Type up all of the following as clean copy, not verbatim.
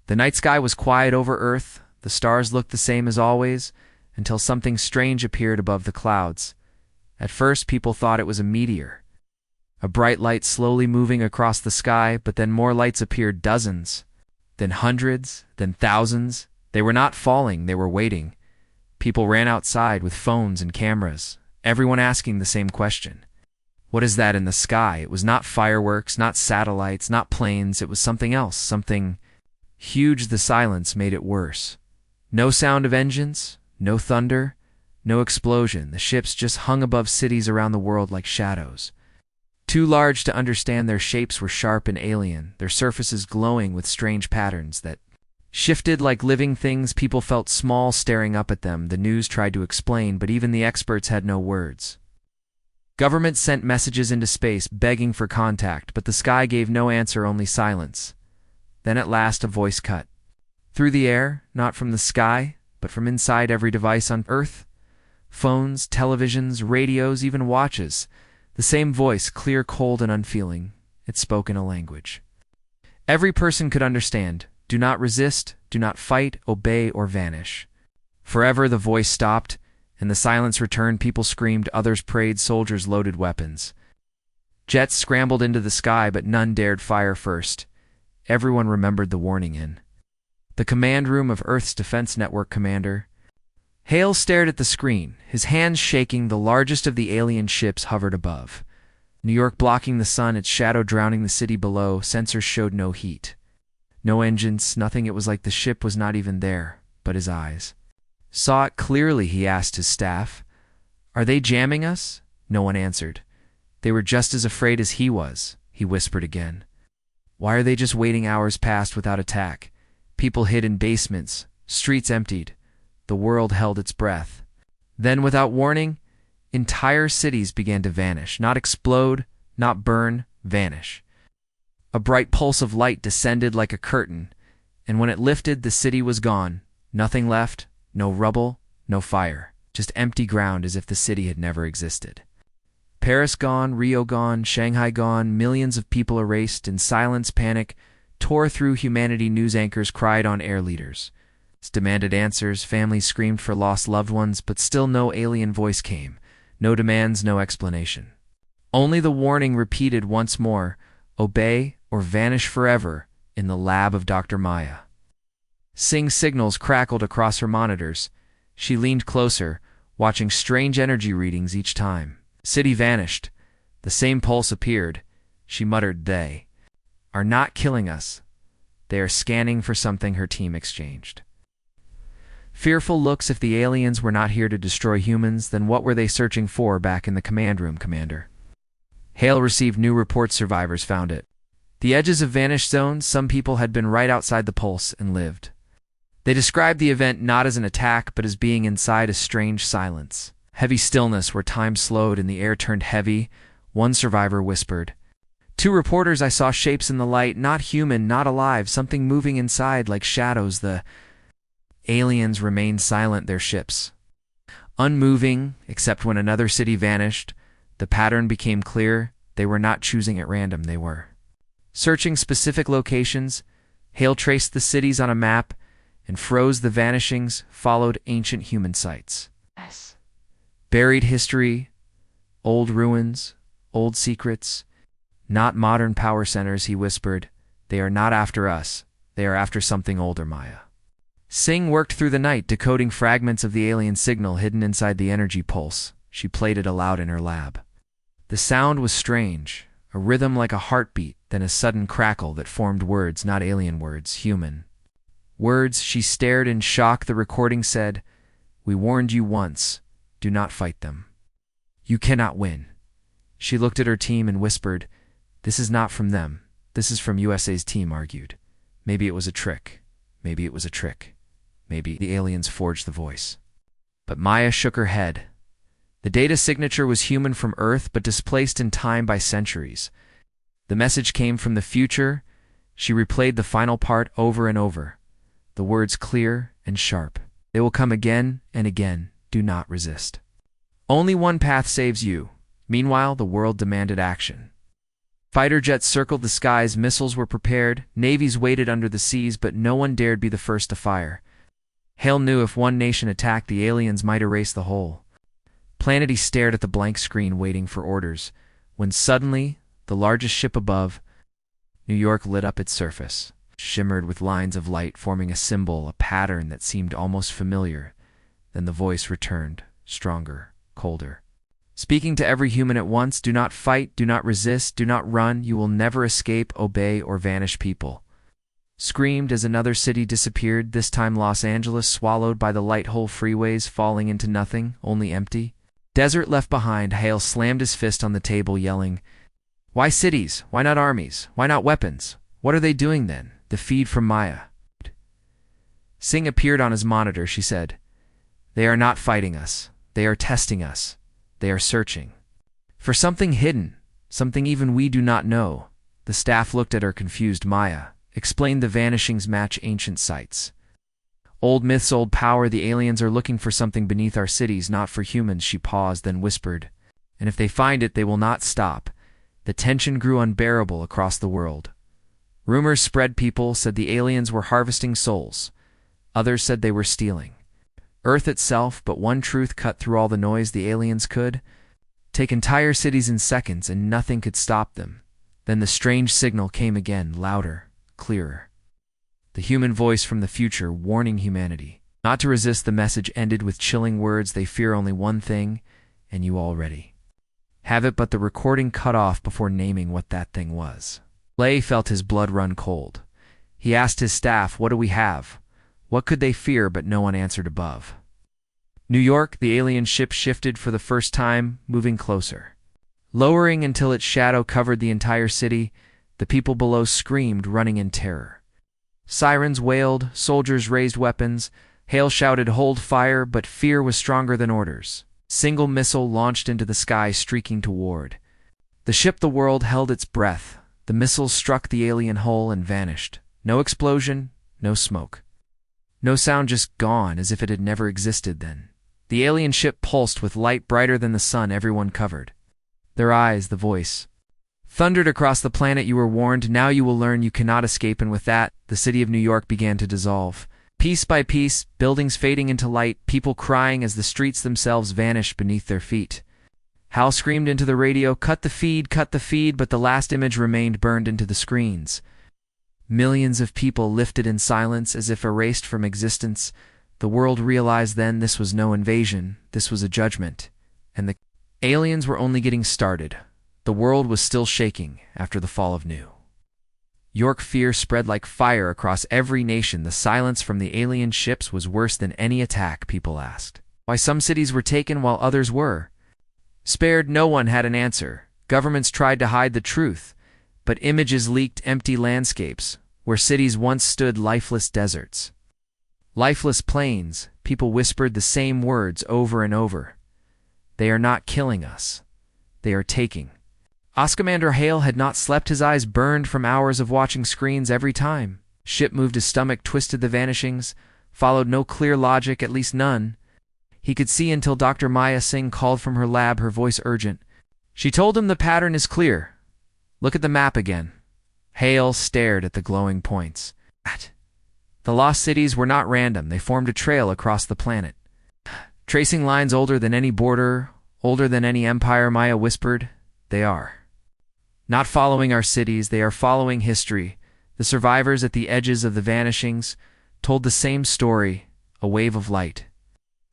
The night sky was quiet over Earth, the stars looked the same as always, until something strange appeared above the clouds. At first, people thought it was a meteor. A bright light slowly moving across the sky, but then more lights appeared, dozens, then hundreds, then thousands. They were not falling, they were waiting. People ran outside with phones and cameras, everyone asking the same question. What is that in the sky? It was not fireworks, not satellites, not planes, it was something else, something huge. The silence made it worse. No sound of engines, no thunder, no explosion. The ships just hung above cities around the world like shadows. Too large to understand, their shapes were sharp and alien, their surfaces glowing with strange patterns that shifted like living things. People felt small staring up at them. The news tried to explain, but even the experts had no words. Governments sent messages into space begging for contact, but the sky gave no answer, only silence. Then at last a voice cut through the air, not from the sky, but from inside every device on Earth. Phones, televisions, radios, even watches. The same voice, clear, cold, and unfeeling. It spoke in a language every person could understand. Do not resist, do not fight, obey, or vanish. Forever the voice stopped, and the silence returned. People screamed, others prayed, soldiers loaded weapons. Jets scrambled into the sky, but none dared fire first. Everyone remembered the warning in the command room of Earth's Defense Network commander. Hale stared at the screen, his hands shaking. The largest of the alien ships hovered above New York, blocking the sun, its shadow drowning the city below. Sensors showed no heat, no engines, nothing. It was like the ship was not even there, but his eyes saw it clearly. He asked his staff, "Are they jamming us?" No one answered. They were just as afraid as he was. He whispered again. Why are they just waiting? Hours passed without attack. People hid in basements, streets emptied. The world held its breath. Then, without warning, entire cities began to vanish. Not explode, not burn, vanish. A bright pulse of light descended like a curtain, and when it lifted, the city was gone. Nothing left, no rubble, no fire, just empty ground, as if the city had never existed. Paris gone, Rio gone, Shanghai gone, millions of people erased. In silence, panic tore through humanity. News anchors cried on air, leaders demanded answers, families screamed for lost loved ones, but still no alien voice came. No demands, no explanation. Only the warning repeated once more, obey or vanish forever, in the lab of Dr. Maya. Sing's signals crackled across her monitors. She leaned closer, watching strange energy readings each time. City vanished. The same pulse appeared. She muttered, "They are not killing us. They are scanning for something." Her team exchanged fearful looks. If the aliens were not here to destroy humans, then what were they searching for back in the command room, Commander? Hale received new reports. Survivors found it. The edges of vanished zones. Some people had been right outside the pulse and lived. They described the event not as an attack, but as being inside a strange silence. Heavy stillness where time slowed and the air turned heavy. One survivor whispered, "Two reporters, I saw shapes in the light, not human, not alive, something moving inside like shadows." The aliens remained silent, their ships unmoving, except when another city vanished. The pattern became clear. They were not choosing at random, they were searching specific locations. Hale traced the cities on a map and froze the vanishings, followed ancient human sites. Yes. Buried history, old ruins, old secrets. Not modern power centers, he whispered. They are not after us. They are after something older, Maya. Sing worked through the night, decoding fragments of the alien signal hidden inside the energy pulse. She played it aloud in her lab. The sound was strange, a rhythm like a heartbeat, then a sudden crackle that formed words, not alien words, human words. She stared in shock. The recording said, "We warned you once. Do not fight them. You cannot win." She looked at her team and whispered, "This is not from them. This is from USA's team," argued. Maybe it was a trick. Maybe it was a trick. Maybe the aliens forged the voice. But Maya shook her head. The data signature was human from Earth, but displaced in time by centuries. The message came from the future. She replayed the final part over and over. The words clear and sharp. They will come again and again. Do not resist. Only one path saves you. Meanwhile, the world demanded action. Fighter jets circled the skies, missiles were prepared, navies waited under the seas, but no one dared be the first to fire. Hale knew if one nation attacked, the aliens might erase the whole. Planety stared at the blank screen, waiting for orders, when suddenly, the largest ship above, New York, lit up its surface, shimmered with lines of light forming a symbol, a pattern that seemed almost familiar. Then the voice returned, stronger, colder, speaking to every human at once. Do not fight, do not resist, do not run, you will never escape, obey, or vanish. People screamed as another city disappeared, this time Los Angeles, swallowed by the light, whole freeways falling into nothing, only empty. Desert left behind. Hale slammed his fist on the table, yelling, "Why cities? Why not armies? Why not weapons? What are they doing then?" The feed from Maya Singh appeared on his monitor. She said, "They are not fighting us. They are testing us. They are searching for something hidden, something even we do not know." The staff looked at her confused. Maya explained, "The vanishings match ancient sites. Old myths, old power. The aliens are looking for something beneath our cities, not for humans." She paused, then whispered, "And if they find it, they will not stop." The tension grew unbearable across the world. Rumors spread. People said the aliens were harvesting souls. Others said they were stealing Earth itself, but one truth cut through all the noise: the aliens could take entire cities in seconds, and nothing could stop them. Then the strange signal came again, louder, clearer. The human voice from the future, warning humanity not to resist. The message ended with chilling words: "They fear only one thing, and you already have it." But the recording cut off before naming what that thing was. Lay felt his blood run cold. He asked his staff, "What do we have? What could they fear?" But no one answered above. New York, the alien ship shifted for the first time, moving closer, lowering until its shadow covered the entire city. The people below screamed, running in terror. Sirens wailed, soldiers raised weapons. Hale shouted, "Hold fire," but fear was stronger than orders. Single missile launched into the sky, streaking toward the ship. The world held its breath. The missiles struck the alien hull and vanished. No explosion, no smoke, no sound, just gone, as if it had never existed then. The alien ship pulsed with light brighter than the sun. Everyone covered their eyes. The voice thundered across the planet, "You were warned. Now you will learn. You cannot escape." And with that, the city of New York began to dissolve. Piece by piece, buildings fading into light, people crying as the streets themselves vanished beneath their feet. Hal screamed into the radio, cut the feed," but the last image remained burned into the screens. Millions of people lifted in silence, as if erased from existence. The world realized then this was no invasion, this was a judgment. And the aliens were only getting started. The world was still shaking after the fall of New York. Fear spread like fire across every nation. The silence from the alien ships was worse than any attack. People asked why some cities were taken while others were spared. No one had an answer. Governments tried to hide the truth, but images leaked: empty landscapes where cities once stood, lifeless deserts, lifeless plains. People whispered the same words over and over: "They are not killing us. They are taking." Oscommander Hale had not slept. His eyes burned from hours of watching screens. Every time ship moved, his stomach twisted. The vanishings followed no clear logic, at least none he could see, until Dr. Maya Singh called from her lab, her voice urgent. She told him, "The pattern is clear. Look at the map again." Hale stared at the glowing points. The lost cities were not random. They formed a trail across the planet, tracing lines older than any border, older than any empire. Maya whispered, "They are not following our cities, they are following history." The survivors at the edges of the vanishings told the same story: a wave of light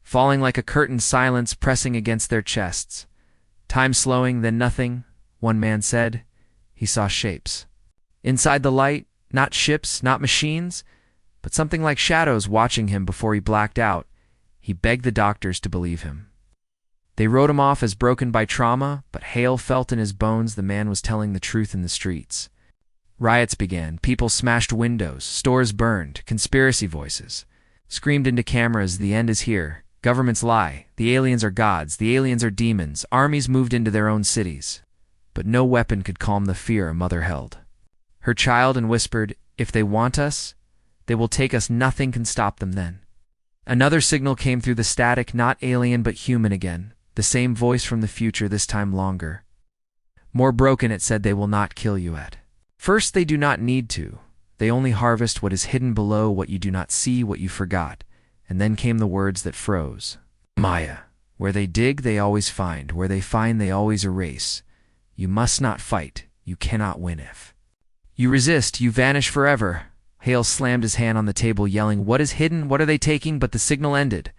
falling like a curtain, silence pressing against their chests. Time slowing, then nothing. One man said he saw shapes inside the light, not ships, not machines, but something like shadows watching him before he blacked out. He begged the doctors to believe him. They wrote him off as broken by trauma, but Hale felt in his bones the man was telling the truth. In the streets, riots began. People smashed windows, stores burned, conspiracy voices screamed into cameras, "The end is here. Governments lie. The aliens are gods. The aliens are demons." Armies moved into their own cities, but no weapon could calm the fear a mother held her child, and whispered, "If they want us, they will take us. Nothing can stop them." Then another signal came through the static, not alien but human again. The same voice from the future, this time longer, More broken, it said, they will not kill you at. First, they do not need to. They only harvest what is hidden below, what you do not see, what you forgot. And then came the words that froze. Maya. Where they dig, they always find. Where they find, they always erase. You must not fight. You cannot win if you resist, you vanish forever. Hale slammed his hand on the table, yelling, "What is hidden? What are they taking?" But the signal ended,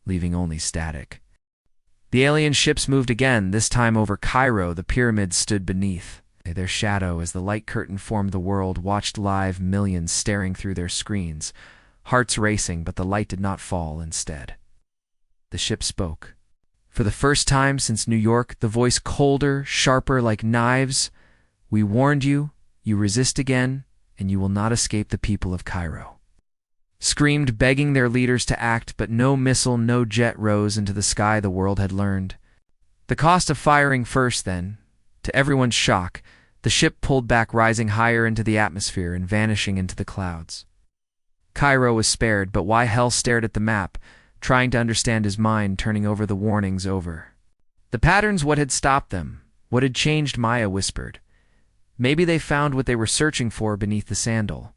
leaving only static. The alien ships moved again, this time over Cairo. The pyramids stood beneath. Their shadow, as the light curtain formed the world, watched live millions staring through their screens, hearts racing, but the light did not fall. Instead, the ship spoke. For the first time since New York, the voice colder, sharper, like knives. "We warned you, you resist again, and you will not escape the people of Cairo." Screamed, begging their leaders to act, but no missile, no jet rose into the sky. The world had learned the cost of firing first. Then, to everyone's shock, the ship pulled back, rising higher into the atmosphere and vanishing into the clouds. Cairo was spared, but why? Hell stared at the map, trying to understand his mind, turning over the warnings over. The patterns, what had stopped them? What had changed? Maya whispered. Maybe they found what they were searching for beneath the sandal.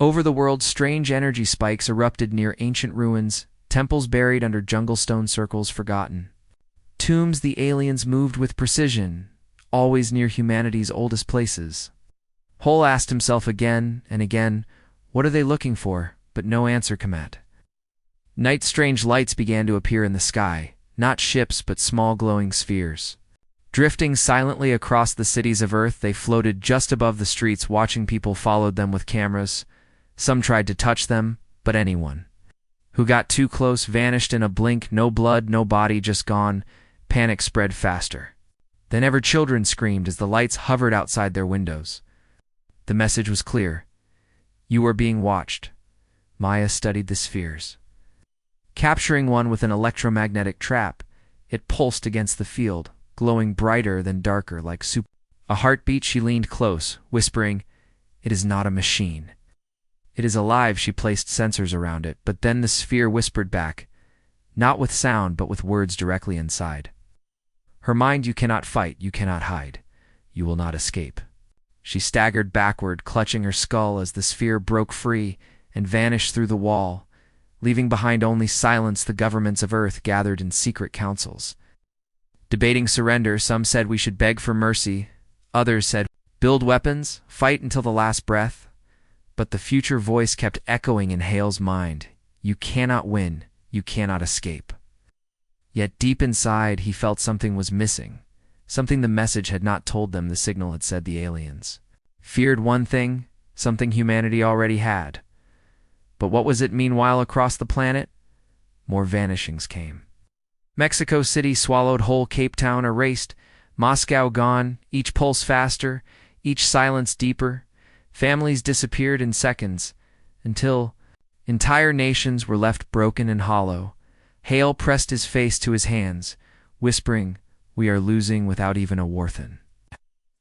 Over the world, strange energy spikes erupted near ancient ruins, temples buried under jungle stone circles forgotten. Tombs the aliens moved with precision, always near humanity's oldest places. Hole asked himself again and again, what are they looking for? But no answer came. Night, strange lights began to appear in the sky, not ships but small glowing spheres. Drifting silently across the cities of Earth, they floated just above the streets. Watching people followed them with cameras. Some tried to touch them, but anyone who got too close vanished in a blink. No blood, no body, just gone. Panic spread faster than ever. Children screamed as the lights hovered outside their windows. The message was clear. You were being watched. Maya studied the spheres, capturing one with an electromagnetic trap. It pulsed against the field, glowing brighter than darker, like soup. A heartbeat. She leaned close, whispering, "It is not a machine. It is alive." She placed sensors around it, but then the sphere whispered back, not with sound but with words directly inside her mind. You cannot fight, you cannot hide, you will not escape. She staggered backward, clutching her skull as the sphere broke free and vanished through the wall, leaving behind only silence. The governments of Earth gathered in secret councils, debating surrender. Some said we should beg for mercy. Others said, build weapons, fight until the last breath. But the future voice kept echoing in Hale's mind. You cannot win, you cannot escape. Yet deep inside, he felt something was missing. Something the message had not told them. The signal had said the aliens feared one thing, something humanity already had. But what was it? Meanwhile, across the planet, more vanishings came. Mexico City swallowed whole, Cape Town erased, Moscow gone, each pulse faster, each silence deeper. Families disappeared in seconds, until entire nations were left broken and hollow. Hale pressed his face to his hands, whispering, we are losing without even a warthin.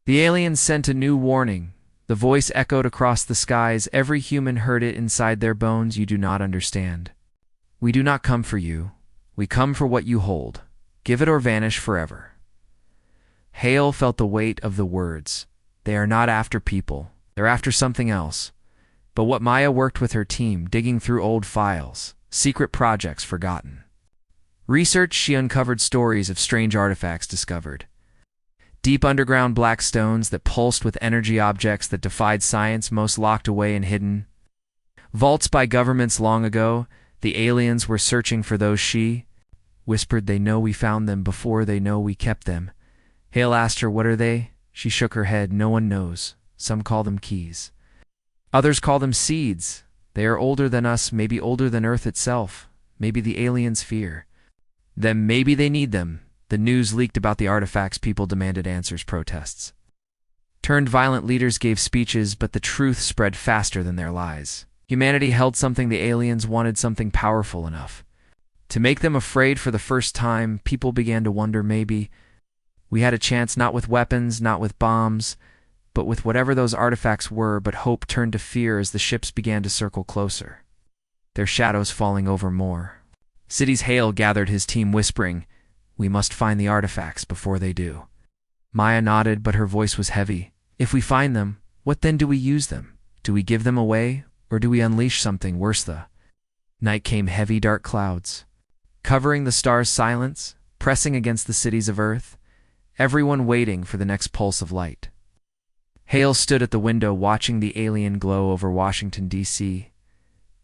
The aliens sent a new warning. The voice echoed across the skies. Every human heard it inside their bones. You do not understand. We do not come for you. We come for what you hold. Give it or vanish forever. Hale felt the weight of the words. They are not after people. They're after something else. But what? Maya worked with her team, digging through old files, secret projects forgotten. Research. She uncovered stories of strange artifacts discovered. Deep underground black stones that pulsed with energy, objects that defied science, most locked away and hidden. Vaults by governments long ago. The aliens were searching for those. She whispered, they know we found them before they know we kept them. Hale asked her, what are they? She shook her head. No one knows. Some call them keys. Others call them seeds. They are older than us, maybe older than Earth itself. Maybe the aliens fear them, maybe they need them. The news leaked about the artifacts. People demanded answers. Protests turned violent. Leaders gave speeches, but the truth spread faster than their lies. Humanity held something. The aliens wanted something powerful enough to make them afraid. For the first time, people began to wonder, maybe we had a chance, not with weapons, not with bombs, but with whatever those artifacts were. But hope turned to fear as the ships began to circle closer, their shadows falling over more cities. Hale gathered his team, whispering, we must find the artifacts before they do. Maya nodded, but her voice was heavy. If we find them, what then do we use them? Do we give them away, or do we unleash something worse? The night came heavy dark clouds, covering the stars' silence, pressing against the cities of Earth, everyone waiting for the next pulse of light. Hale stood at the window watching the alien glow over Washington, D.C.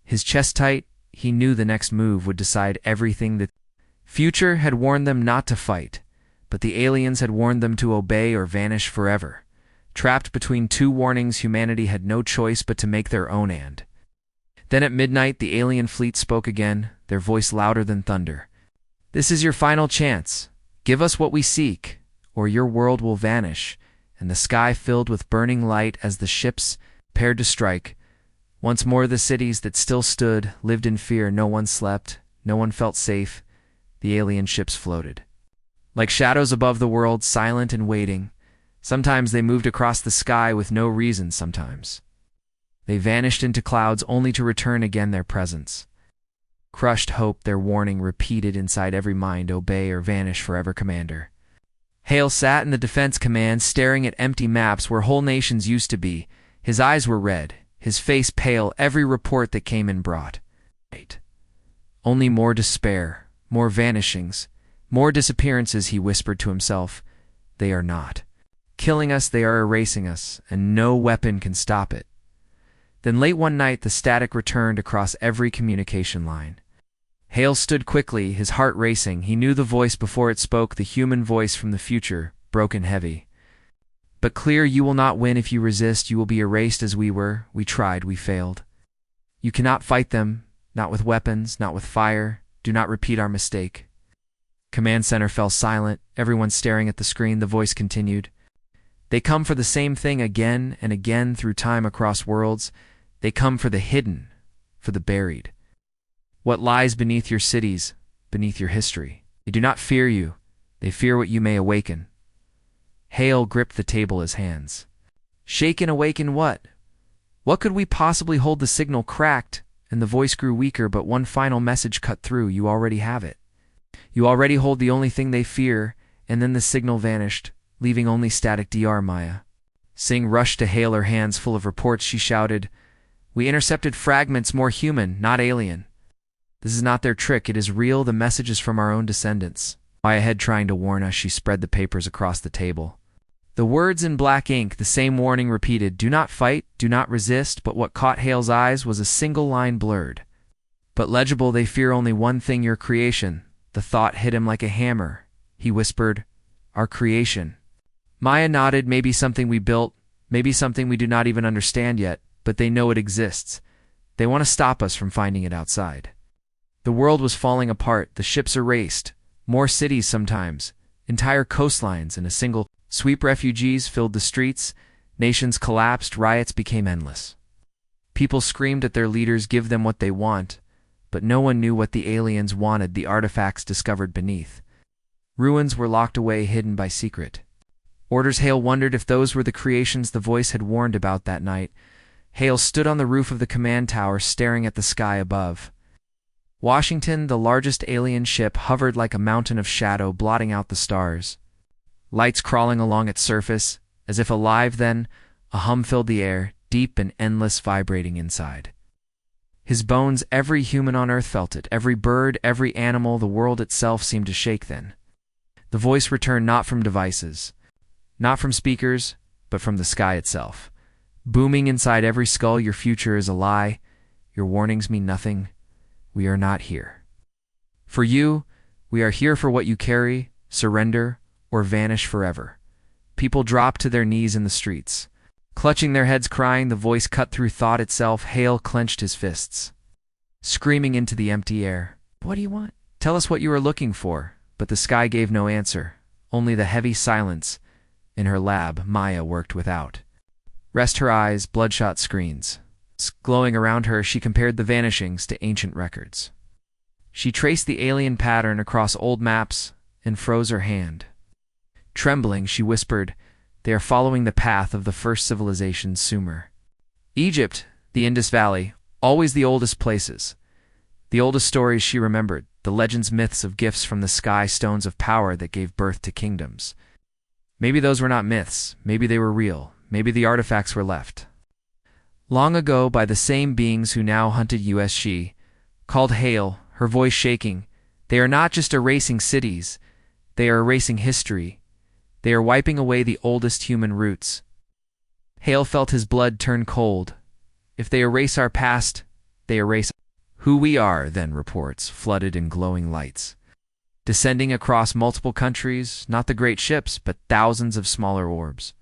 His chest tight, he knew the next move would decide everything. The future had warned them not to fight, but the aliens had warned them to obey or vanish forever. Trapped between two warnings, humanity had no choice but to make their own end. Then at midnight, the alien fleet spoke again, their voice louder than thunder. This is your final chance. Give us what we seek, or your world will vanish. And the sky filled with burning light as the ships prepared to strike. Once more the cities that still stood lived in fear. No one slept, no one felt safe. The alien ships floated like shadows above the world, silent and waiting. Sometimes they moved across the sky with no reason. Sometimes they vanished into clouds only to return again. Their presence crushed hope, their warning repeated inside every mind: obey or vanish forever, Commander. Hale sat in the defense command, staring at empty maps where whole nations used to be. His eyes were red, his face pale. Every report that came in brought only more despair, more vanishings, more disappearances. He whispered to himself, they are not killing us, they are erasing us, and no weapon can stop it. Then late one night, the static returned across every communication line. Hale stood quickly, his heart racing. He knew the voice before it spoke, the human voice from the future, broken, heavy, but clear. You will not win if you resist. You will be erased as we were. We tried, we failed. You cannot fight them, not with weapons, not with fire. Do not repeat our mistake. Command center fell silent, everyone staring at the screen. The voice continued. They come for the same thing again and again through time, across worlds. They come for the hidden, for the buried. What lies beneath your cities, beneath your history. They do not fear you. They fear what you may awaken. Hale gripped the table, his hands shaken. Awaken what? What could we possibly hold? The signal cracked, and the voice grew weaker, but one final message cut through. You already have it. You already hold the only thing they fear. And then the signal vanished, leaving only static. Dr. Maya Singh rushed to Hale, her hands full of reports. She shouted, we intercepted fragments, more human, not alien. This is not their trick, it is real. The message is from our own descendants. Maya had trying to warn us. She spread the papers across the table. The words in black ink, the same warning repeated, do not fight, do not resist. But what caught Hale's eyes was a single line, blurred but legible. They fear only one thing, your creation. The thought hit him like a hammer. He whispered, our creation. Maya nodded. Maybe something we built, maybe something we do not even understand yet, but they know it exists. They want to stop us from finding it outside. The world was falling apart, the ships erased, more cities sometimes, entire coastlines in a single sweep. Refugees filled the streets, nations collapsed, riots became endless. People screamed at their leaders, give them what they want, but no one knew what the aliens wanted. The artifacts discovered beneath ruins were locked away, hidden by secret orders. Hale wondered if those were the creations the voice had warned about that night. Hale stood on the roof of the command tower, staring at the sky above. Washington, the largest alien ship, hovered like a mountain of shadow, blotting out the stars. Lights crawling along its surface, as if alive. Then a hum filled the air, deep and endless, vibrating inside his bones. Every human on Earth felt it, every bird, every animal. The world itself seemed to shake then. The voice returned, not from devices, not from speakers, but from the sky itself, booming inside every skull. Your future is a lie. Your warnings mean nothing. We are not here for you. We are here for what you carry. Surrender or vanish forever. People dropped to their knees in the streets, clutching their heads, crying. The voice cut through thought itself. Hale clenched his fists, screaming into the empty air. What do you want? Tell us what you are looking for. But the sky gave no answer, only the heavy silence. In her lab, Maya worked without rest, her eyes bloodshot screens glowing around her. She compared the vanishings to ancient records. She traced the alien pattern across old maps and froze her hand. Trembling, she whispered, they are following the path of the first civilization, Sumer. Egypt, the Indus Valley, always the oldest places. The oldest stories she remembered, the legends, myths of gifts from the sky, stones of power that gave birth to kingdoms. Maybe those were not myths. Maybe they were real. Maybe the artifacts were left long ago by the same beings who now hunted us. She called Hale, her voice shaking. They are not just erasing cities. They are erasing history. They are wiping away the oldest human roots. Hale felt his blood turn cold. If they erase our past, they erase who we are, then reports flooded in glowing lights. Descending across multiple countries, not the great ships, but thousands of smaller orbs.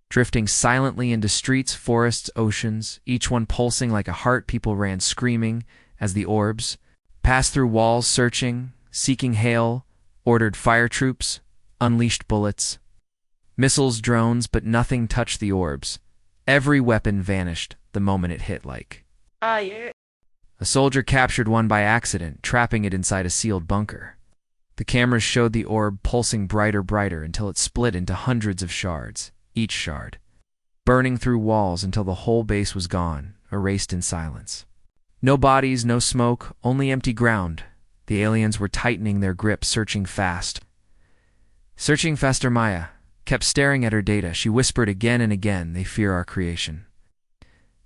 Drifting silently into streets, forests, oceans, each one pulsing like a heart. People ran screaming as the orbs passed through walls, searching, seeking Hale, ordered fire troops, unleashed bullets. Missiles, drones, but nothing touched the orbs. Every weapon vanished the moment it hit like. A soldier captured one by accident, trapping it inside a sealed bunker. The cameras showed the orb pulsing brighter until it split into hundreds of shards, each shard burning through walls until the whole base was gone, erased in silence. No bodies, no smoke, only empty ground. The aliens were tightening their grip, searching fast. Searching faster. Maya kept staring at her data. She whispered again and again, "They fear our creation.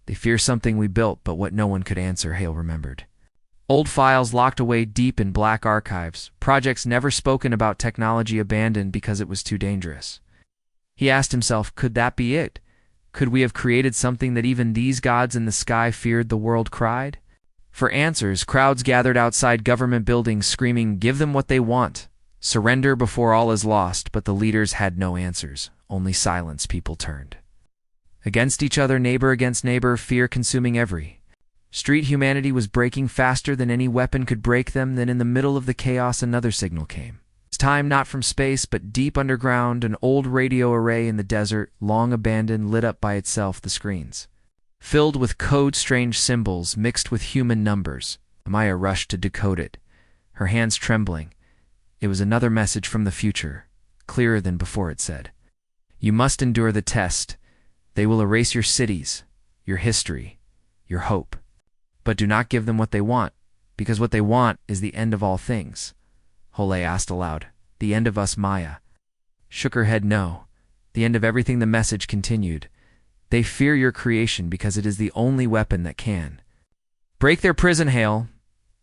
They fear something we built," but what no one could answer, Hale remembered. Old files locked away deep in black archives, projects never spoken about, technology abandoned because it was too dangerous. He asked himself, could that be it? Could we have created something that even these gods in the sky feared? The world cried for answers. Crowds gathered outside government buildings screaming, "Give them what they want. Surrender before all is lost." But the leaders had no answers, only silence. People turned against each other, neighbor against neighbor, fear consuming every street. Humanity was breaking faster than any weapon could break them. Then in the middle of the chaos, another signal came. This time not from space, but deep underground. An old radio array in the desert, long abandoned, lit up by itself. The screens filled with code, strange symbols mixed with human numbers. Maya rushed to decode it, her hands trembling. It was another message from the future, clearer than before. It said, "You must endure the test. They will erase your cities, your history, your hope. But do not give them what they want, because what they want is the end of all things." Hole asked aloud, "The end of us?" Maya shook her head. "No, the end of everything." The message continued, "They fear your creation because it is the only weapon that can break their prison." Hale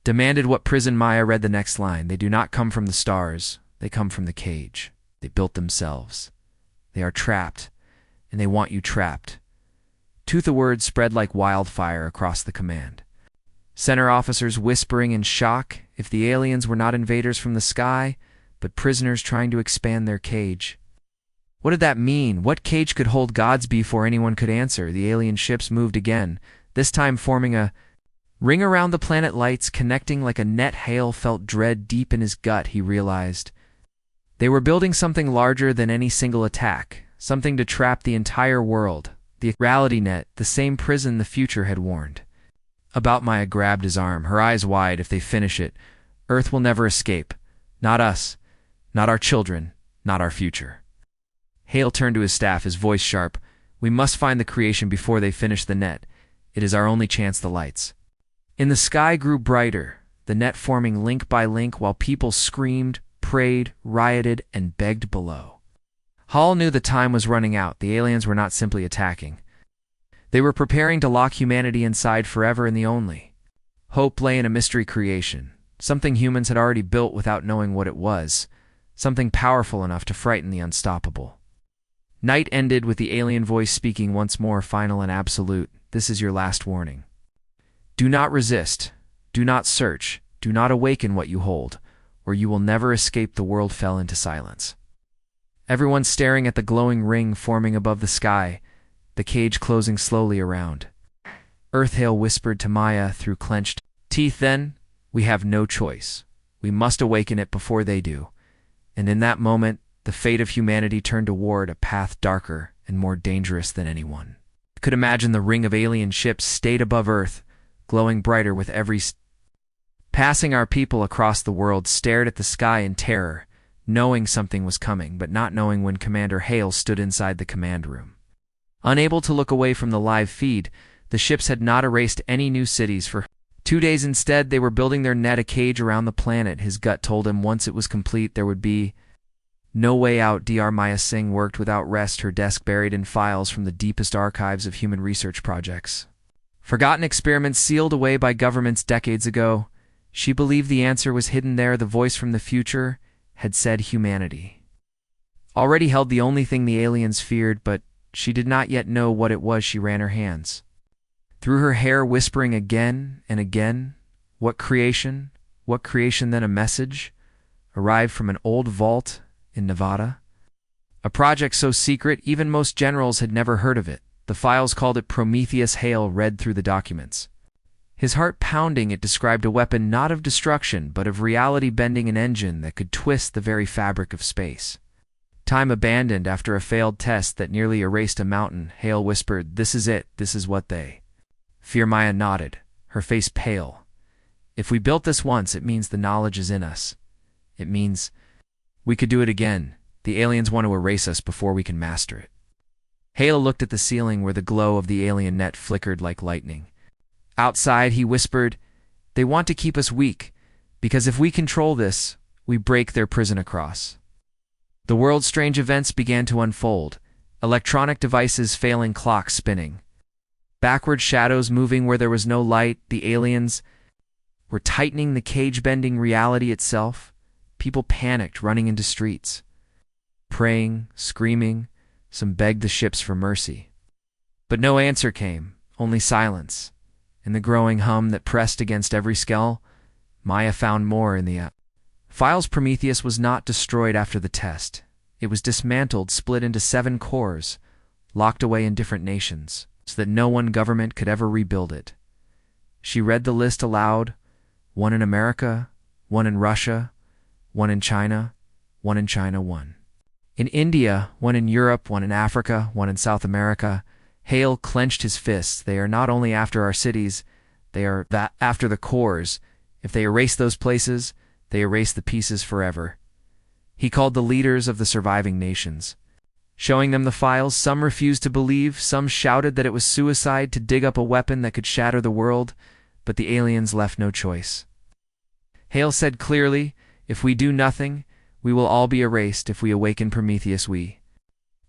demanded, "What prison?" Maya read the next line, "They do not come from the stars. They come from the cage they built themselves. They are trapped, and they want you trapped." The words spread like wildfire across the command center, officers whispering in shock. If the aliens were not invaders from the sky, but prisoners trying to expand their cage. What did that mean? What cage could hold gods before anyone could answer? The alien ships moved again, this time forming a ring around the planet, lights connecting like a net. Hale felt dread deep in his gut. He realized they were building something larger than any single attack, something to trap the entire world. The reality net, the same prison the future had warned about. Maya grabbed his arm, her eyes wide. "If they finish it, Earth will never escape. Not us, not our children, not our future." Hale turned to his staff, his voice sharp. "We must find the creation before they finish the net. It is our only chance." The lights in the sky grew brighter, the net forming link by link, while people screamed, prayed, rioted, and begged below. Hall knew the time was running out. The aliens were not simply attacking. They were preparing to lock humanity inside forever, and the only hope lay in a mystery creation, something humans had already built without knowing what it was, something powerful enough to frighten the unstoppable. Night ended with the alien voice speaking once more, final and absolute. "This is your last warning. Do not resist, do not search, do not awaken what you hold, or you will never escape." The world fell into silence. Everyone staring at the glowing ring forming above the sky, the cage closing slowly around Earth. Hale whispered to Maya through clenched teeth, "Then, we have no choice. We must awaken it before they do." And in that moment, the fate of humanity turned toward a path darker and more dangerous than anyone could imagine. The ring of alien ships stayed above Earth, glowing brighter with every passing. Our people across the world stared at the sky in terror, knowing something was coming, but not knowing when. Commander Hale stood inside the command room, unable to look away from the live feed. The ships had not erased any new cities for 2 days. Instead, they were building their net, a cage around the planet. His gut told him once it was complete, there would be No way out. Dr. Maya Singh worked without rest, her desk buried in files from the deepest archives of human research projects. Forgotten experiments sealed away by governments decades ago. She believed the answer was hidden there. The voice from the future had said humanity already held the only thing the aliens feared, but she did not yet know what it was. She ran her hands through her hair, whispering again and again, what creation? What creation? Then a message arrived from an old vault in Nevada. A project so secret, even most generals had never heard of it. The files called it Prometheus. Hale read through the documents, his heart pounding. It described a weapon not of destruction, but of reality, bending an engine that could twist the very fabric of space. Time abandoned after a failed test that nearly erased a mountain. Hale whispered, "This is it. This is what they fear." Maya nodded, her face pale. "If we built this once, it means the knowledge is in us. It means we could do it again. The aliens want to erase us before we can master it." Hale looked at the ceiling where the glow of the alien net flickered like lightning. Outside, he whispered, "They want to keep us weak, because if we control this, we break their prison across." The world's strange events began to unfold. Electronic devices failing, clocks spinning, backward shadows moving where there was no light. The aliens were tightening the cage, bending reality itself. People panicked, running into streets, praying, screaming. Some begged the ships for mercy. But no answer came, only silence. In the growing hum that pressed against every skull, Maya found more in the files. Prometheus was not destroyed after the test. It was dismantled, split into 7 cores, locked away in different nations, so that no one government could ever rebuild it. She read the list aloud: 1 in America, 1 in Russia, 1 in China, 1 in China, 1 in India, 1 in Europe, 1 in Africa, 1 in South America. Hale clenched his fists. They are not only after our cities, they are after the cores. If they erase those places, they erase the pieces forever. He called the leaders of the surviving nations, showing them the files. Some refused to believe, some shouted that it was suicide to dig up a weapon that could shatter the world, but the aliens left no choice. Hale said clearly, "If we do nothing, we will all be erased. If we awaken Prometheus, we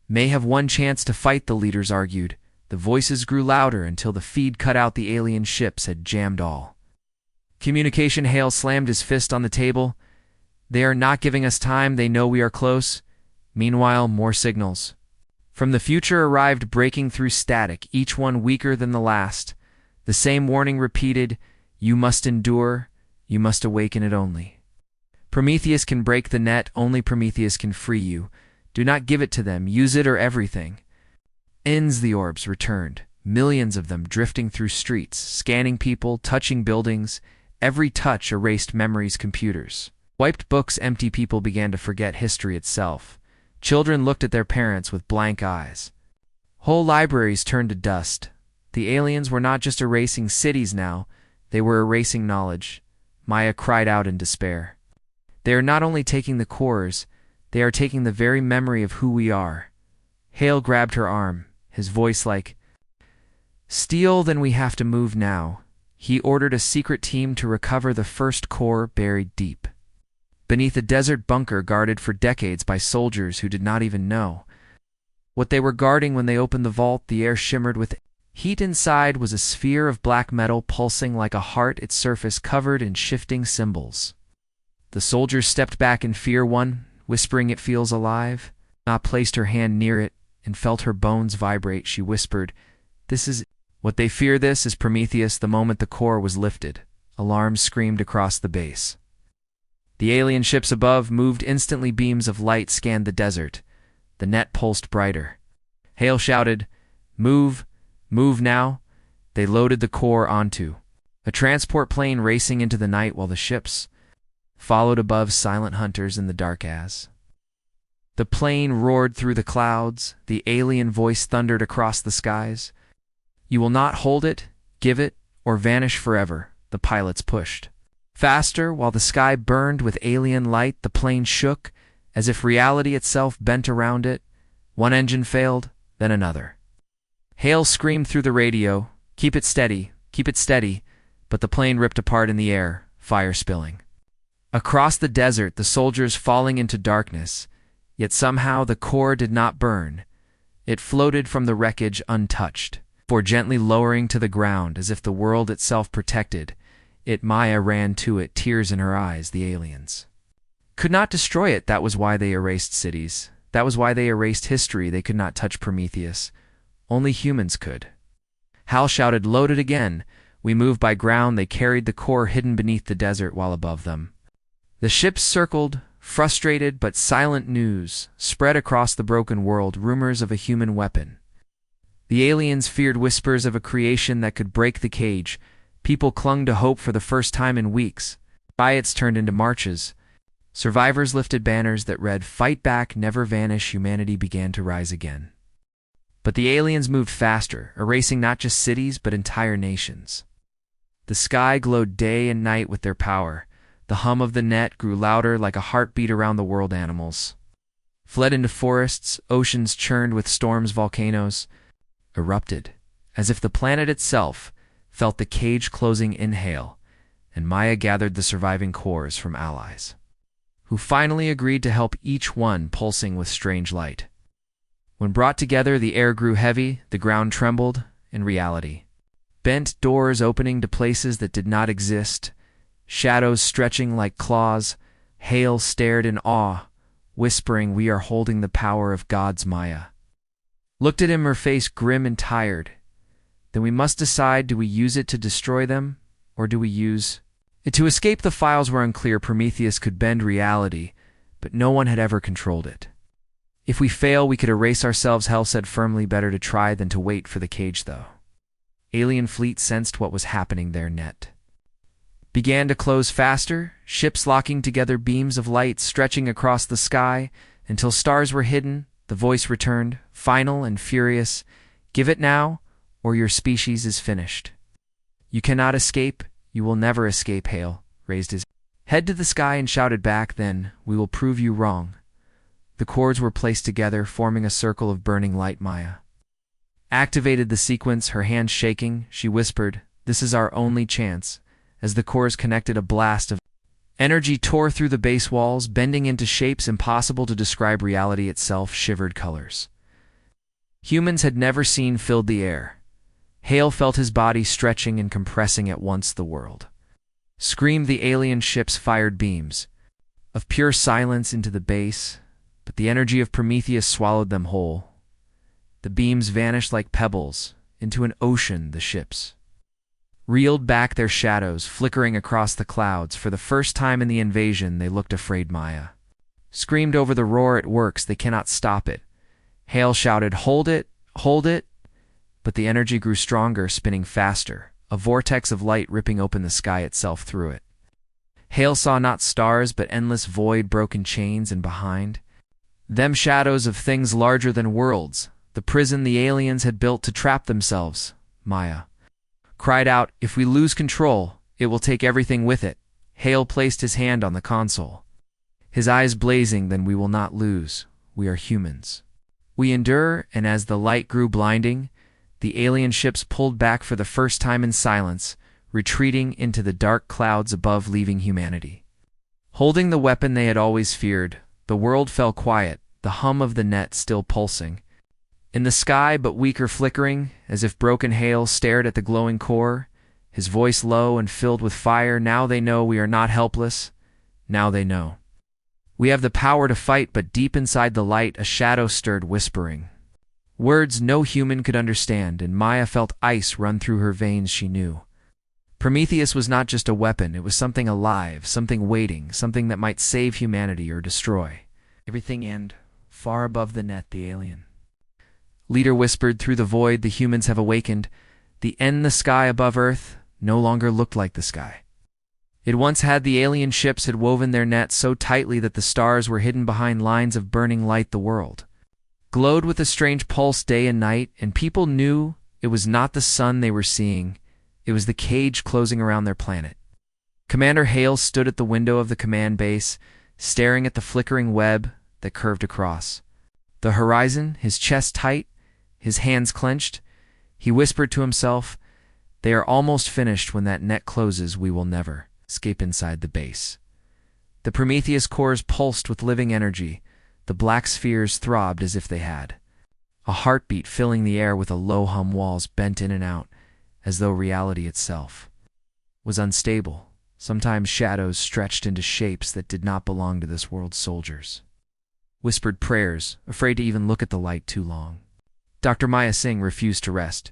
may have one chance to fight," the leaders argued. The voices grew louder until the feed cut out. The alien ships had jammed all communication. Hale slammed his fist on the table. "They are not giving us time. They know we are close." Meanwhile, more signals from the future arrived, breaking through static, each one weaker than the last. The same warning repeated: "You must endure. You must awaken it only. Prometheus can break the net. Only Prometheus can free you. Do not give it to them. Use it or everything ends." The orbs returned, millions of them drifting through streets, scanning people, touching buildings. Every touch erased memories. Computers wiped books empty. People began to forget history itself. Children looked at their parents with blank eyes. Whole libraries turned to dust. The aliens were not just erasing cities now, they were erasing knowledge. Maya cried out in despair. "They are not only taking the cores, they are taking the very memory of who we are." Hale grabbed her arm, his voice like steel. "Then we have to move now." He ordered a secret team to recover the first core, buried deep beneath a desert bunker guarded for decades by soldiers who did not even know what they were guarding. When they opened the vault, the air shimmered with heat. Inside was a sphere of black metal pulsing like a heart, its surface covered in shifting symbols. The soldiers stepped back in fear. One, whispering, "It feels alive." Ma placed her hand near it and felt her bones vibrate. She whispered, "This is what they fear. This is Prometheus." The moment the core was lifted, alarms screamed across the base. The alien ships above moved instantly. Beams of light scanned the desert. The net pulsed brighter. Hale shouted, "Move! Move now!" They loaded the core onto a transport plane, racing into the night while the ships followed above, silent hunters in the dark. As the plane roared through the clouds, the alien voice thundered across the skies. "You will not hold it, give it, or vanish forever." The pilots pushed faster while the sky burned with alien light. The plane shook as if reality itself bent around it. One engine failed, then another. Hale screamed through the radio, keep it steady," but the plane ripped apart in the air, fire spilling across the desert, the soldiers falling into darkness. Yet somehow the core did not burn. It floated from the wreckage untouched, for gently lowering to the ground as if the world itself protected it. Maya ran to it, tears in her eyes. The aliens could not destroy it. That was why they erased cities. That was why they erased history. They could not touch Prometheus. Only humans could. Hal shouted, "Loaded again." We moved by ground. They carried the core hidden beneath the desert while above them the ships circled. Frustrated but silent news spread across the broken world, rumors of a human weapon. The aliens feared whispers of a creation that could break the cage. People clung to hope for the first time in weeks. Riots turned into marches. Survivors lifted banners that read, "Fight back, never vanish." Humanity began to rise again. But the aliens moved faster, erasing not just cities but entire nations. The sky glowed day and night with their power. The hum of the net grew louder, like a heartbeat around the world. Animals fled into forests, oceans churned with storms, volcanoes erupted, as if the planet itself felt the cage closing. Inhale, and Maya gathered the surviving cores from allies, who finally agreed to help, each one pulsing with strange light. When brought together, the air grew heavy, the ground trembled. In reality, bent doors opening to places that did not exist, shadows stretching like claws. Hale stared in awe, whispering, "We are holding the power of gods." Maya looked at him, her face grim and tired. "Then we must decide, do we use it to destroy them, or do we use it to escape?" The files were unclear. Prometheus could bend reality, but no one had ever controlled it. "If we fail, we could erase ourselves," Hale said firmly. "Better to try than to wait for the cage, though." Alien fleet sensed what was happening. Their net began to close faster, ships locking together, beams of light stretching across the sky until stars were hidden. The voice returned, final and furious, "Give it now, or your species is finished. You cannot escape. You will never escape." Hale raised his head to the sky and shouted back, "Then we will prove you wrong." The cords were placed together, forming a circle of burning light. Maya activated the sequence, her hands shaking. She whispered, "This is our only chance." As the cores connected, a blast of energy tore through the base walls, bending into shapes impossible to describe. Reality itself shivered. Colors humans had never seen filled the air. Hale felt his body stretching and compressing at once. The world screamed. The alien ships fired beams of pure silence into the base, but the energy of Prometheus swallowed them whole. The beams vanished like pebbles into an ocean. The ships reeled back, their shadows flickering across the clouds. For the first time in the invasion, they looked afraid. Maya screamed over the roar. "It works. They cannot stop it." Hale shouted, "Hold it, hold it." But the energy grew stronger, spinning faster, a vortex of light ripping open the sky itself through it. Hale saw not stars, but endless void, broken chains, and behind them shadows of things larger than worlds, the prison the aliens had built to trap themselves. Maya cried out, "If we lose control, it will take everything with it." Hale placed his hand on the console, his eyes blazing. "Then we will not lose. We are humans. We endure." And as the light grew blinding, the alien ships pulled back for the first time in silence, retreating into the dark clouds above, leaving humanity holding the weapon they had always feared. The world fell quiet, the hum of the net still pulsing in the sky, but weaker, flickering, as if broken. Hale stared at the glowing core, his voice low and filled with fire. "Now they know we are not helpless. Now they know we have the power to fight." But deep inside the light, a shadow stirred, whispering words no human could understand, and Maya felt ice run through her veins. She knew Prometheus was not just a weapon. It was something alive, something waiting, something that might save humanity or destroy everything. And far above the net, the alien leader whispered through the void, "The humans have awakened. The end." The sky above Earth no longer looked like the sky it once had. The alien ships had woven their net so tightly that the stars were hidden behind lines of burning light. The world glowed with a strange pulse day and night, and people knew it was not the sun they were seeing. It was the cage closing around their planet. Commander Hale stood at the window of the command base, staring at the flickering web that curved across the horizon, his chest tight, his hands clenched. He whispered to himself, "They are almost finished. When that net closes, we will never escape." Inside the base, the Prometheus cores pulsed with living energy. The black spheres throbbed as if they had a heartbeat, filling the air with a low hum, walls bent in and out, as though reality itself was unstable. Sometimes shadows stretched into shapes that did not belong to this world's soldiers. Whispered prayers, afraid to even look at the light too long. Dr. Maya Singh refused to rest.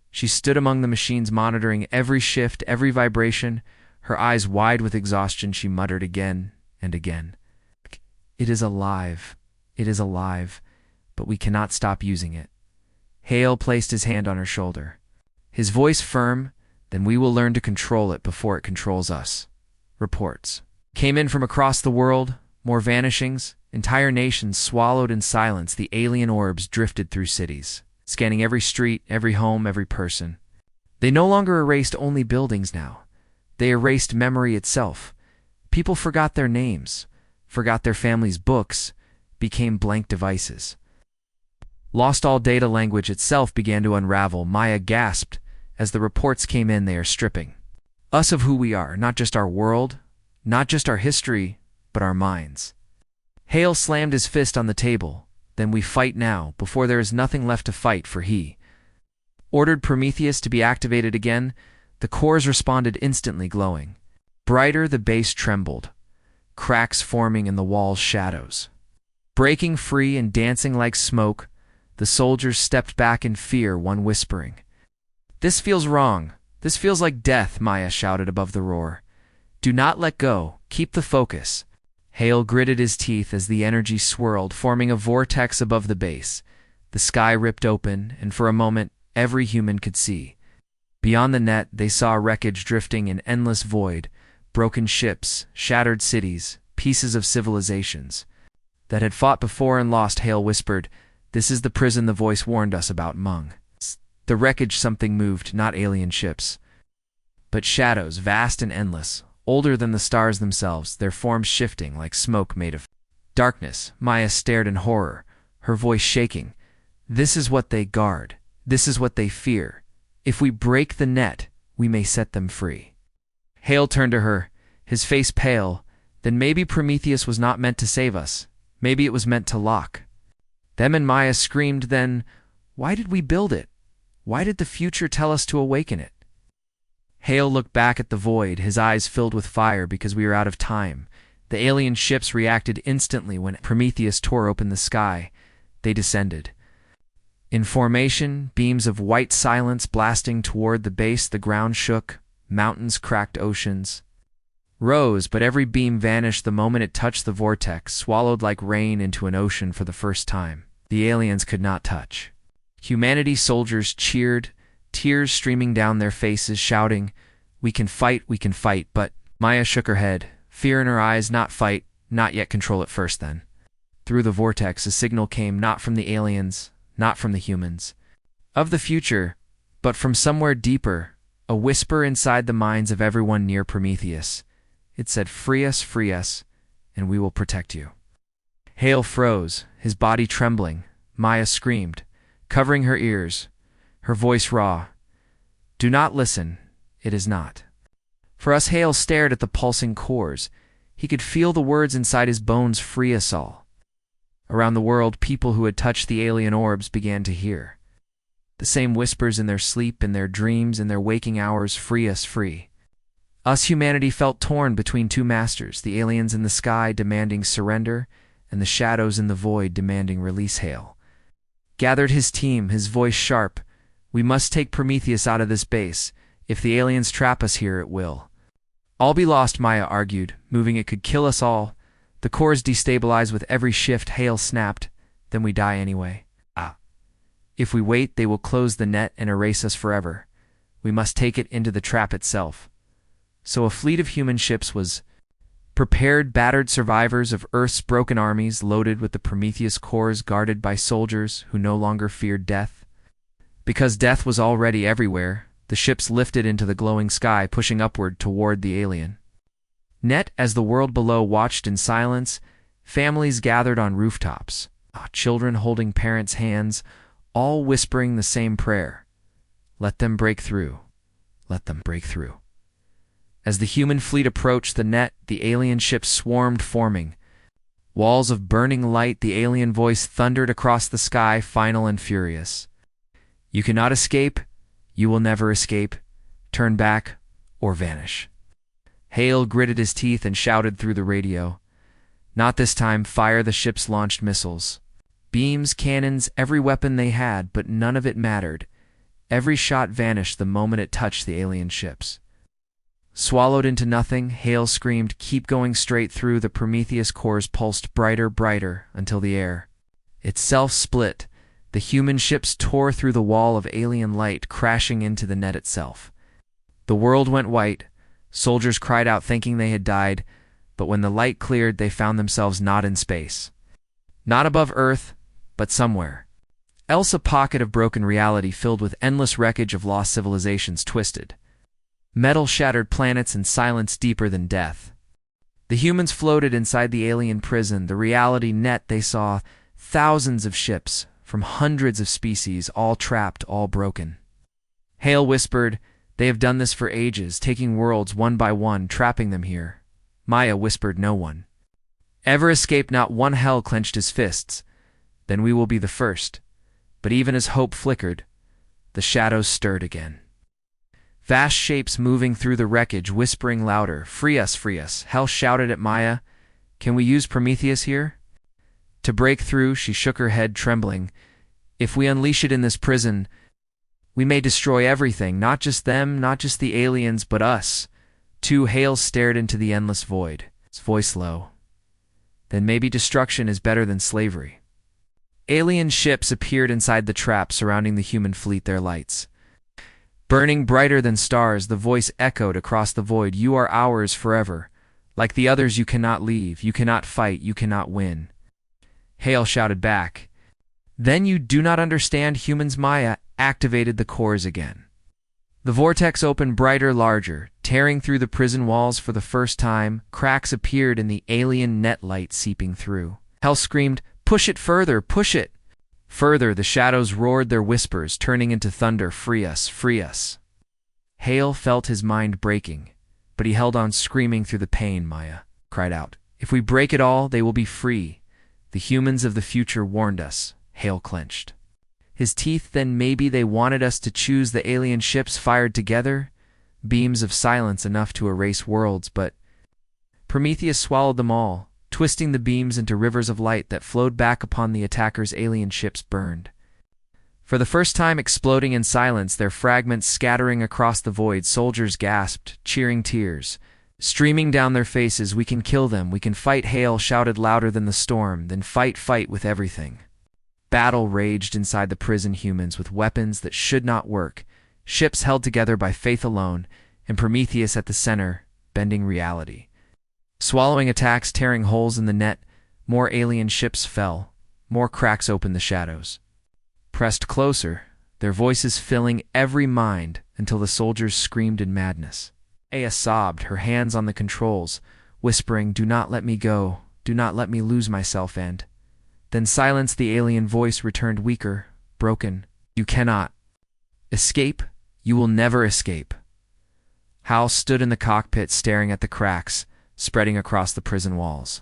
She stood among the machines, monitoring every shift, every vibration. Her eyes wide with exhaustion, she muttered again and again, "It is alive. It is alive, but we cannot stop using it." Hale placed his hand on her shoulder, his voice firm. "Then we will learn to control it before it controls us." Reports came in from across the world, more vanishings, entire nations swallowed in silence. The alien orbs drifted through cities, scanning every street, every home, every person. They no longer erased only buildings now. They erased memory itself. People forgot their names, forgot their families' books, became blank devices. Lost all data, language itself began to unravel. Maya gasped as the reports came in. They are stripping us of who we are, not just our world, not just our history, but our minds. Hale slammed his fist on the table. "Then we fight now, before there is nothing left to fight for." He ordered Prometheus to be activated again. The cores responded instantly, glowing brighter. The base trembled, cracks forming in the wall's shadows. Breaking free and dancing like smoke, the soldiers stepped back in fear, one whispering, "This feels wrong. This feels like death," Maya shouted above the roar. "Do not let go. Keep the focus." Hale gritted his teeth as the energy swirled, forming a vortex above the base. The sky ripped open, and for a moment, every human could see. Beyond the net, they saw wreckage drifting in endless void, broken ships, shattered cities, pieces of civilizations that had fought before and lost. Hale whispered, "This is the prison the voice warned us about." Among the wreckage, something moved, not alien ships, but shadows, vast and endless, older than the stars themselves, their forms shifting like smoke made of darkness. Maya stared in horror, her voice shaking. "This is what they guard. This is what they fear. If we break the net, we may set them free." Hale turned to her, his face pale. "Then maybe Prometheus was not meant to save us. Maybe it was meant to lock them." And Maya screamed, "Then why did we build it? Why did the future tell us to awaken it?" Hale looked back at the void, his eyes filled with fire. "Because we are out of time." The alien ships reacted instantly when Prometheus tore open the sky. They descended in formation, beams of white silence blasting toward the base. The ground shook, mountains cracked, oceans rose, but every beam vanished the moment it touched the vortex, swallowed like rain into an ocean. For the first time, the aliens could not touch humanity. Soldiers cheered, tears streaming down their faces, shouting, we can fight, but..." Maya shook her head, fear in her eyes. "Not fight, not yet. Control it first, then." Through the vortex, a signal came, not from the aliens, not from the humans of the future, but from somewhere deeper, a whisper inside the minds of everyone near Prometheus. It said, free us, and we will protect you." Hale froze, his body trembling. Maya screamed, covering her ears, her voice raw, "Do not listen. It is not for us." Hale stared at the pulsing cores. He could feel the words inside his bones, "Free us all." Around the world, people who had touched the alien orbs began to hear the same whispers in their sleep, in their dreams, in their waking hours. "Free us, free us." Humanity felt torn between two masters, the aliens in the sky demanding surrender, and the shadows in the void demanding release. Hale gathered his team, his voice sharp. "We must take Prometheus out of this base. If the aliens trap us here, it will all be lost." Maya argued, moving it could kill us all. The cores destabilized with every shift. Hale snapped, "Then we die anyway." If we wait, they will close the net and erase us forever. We must take it into the trap itself." So a fleet of human ships was prepared, battered survivors of Earth's broken armies, loaded with the Prometheus cores, guarded by soldiers who no longer feared death. Because death was already everywhere, the ships lifted into the glowing sky, pushing upward toward the alien net. As the world below watched in silence, families gathered on rooftops, children holding parents' hands, all whispering the same prayer, "Let them break through. Let them break through." As the human fleet approached the net, the alien ships swarmed, forming Walls of burning light, the alien voice thundered across the sky, final and furious. You cannot escape. You will never escape. Turn back or vanish. Hale gritted his teeth and shouted through the radio. Not this time. Fire the ship's launched missiles. Beams, cannons, every weapon they had, but none of it mattered. Every shot vanished the moment it touched the alien ships. Swallowed into nothing, Hale screamed, "Keep going!" Straight through. The Prometheus cores pulsed brighter, brighter, until the air itself split. The human ships tore through the wall of alien light, crashing into the net itself. The world went white. Soldiers cried out thinking they had died, but when the light cleared they found themselves not in space. Not above Earth, but somewhere else, a pocket of broken reality filled with endless wreckage of lost civilizations, twisted metal, shattered planets, and silence deeper than death. The humans floated inside the alien prison, the reality net. They saw thousands of ships from hundreds of species, all trapped, all broken. Hale whispered, "They have done this for ages, taking worlds one by one, trapping them here." Maya whispered, "No one ever escaped, not one." Hell clenched his fists. "Then we will be the first." But even as hope flickered, the shadows stirred again. Vast shapes moving through the wreckage, whispering louder, "Free us, free us." Hell shouted at Maya, "Can we use Prometheus here to break through?" She shook her head, trembling. "If we unleash it in this prison, we may destroy everything, not just them, not just the aliens, but us too." Hale stared into the endless void, his voice low. "Then maybe destruction is better than slavery." Alien ships appeared inside the trap, surrounding the human fleet, their lights burning brighter than stars. The voice echoed across the void, "You are ours forever. Like the others, you cannot leave, you cannot fight, you cannot win." Hale shouted back, "Then you do not understand humans." Maya activated the cores again. The vortex opened brighter, larger, tearing through the prison walls for the first time. Cracks appeared in the alien net, light seeping through. Hale screamed, "Push it further, push it!" Further, the shadows roared, their whispers turning into thunder, "Free us, free us." Hale felt his mind breaking, but he held on, screaming through the pain. Maya cried out, "If we break it all, they will be free. The humans of the future warned us." Hale clenched his teeth. "Then maybe they wanted us to choose." The alien ships fired together, beams of silence enough to erase worlds, but Prometheus swallowed them all, twisting the beams into rivers of light that flowed back upon the attackers. Alien ships burned, for the first time exploding in silence, their fragments scattering across the void. Soldiers gasped, cheering, tears streaming down their faces. "We can kill them, we can fight." Hale shouted louder than the storm, "Then fight, fight with everything." Battle raged inside the prison, humans with weapons that should not work, ships held together by faith alone, and Prometheus at the center, bending reality. Swallowing attacks, tearing holes in the net, more alien ships fell, more cracks opened. The shadows pressed closer, their voices filling every mind, until the soldiers screamed in madness. Aya sobbed, her hands on the controls, whispering, "Do not let me go, do not let me lose myself." And then silence. The alien voice returned, weaker, broken. "You cannot escape, you will never escape." Hal stood in the cockpit, staring at the cracks spreading across the prison walls,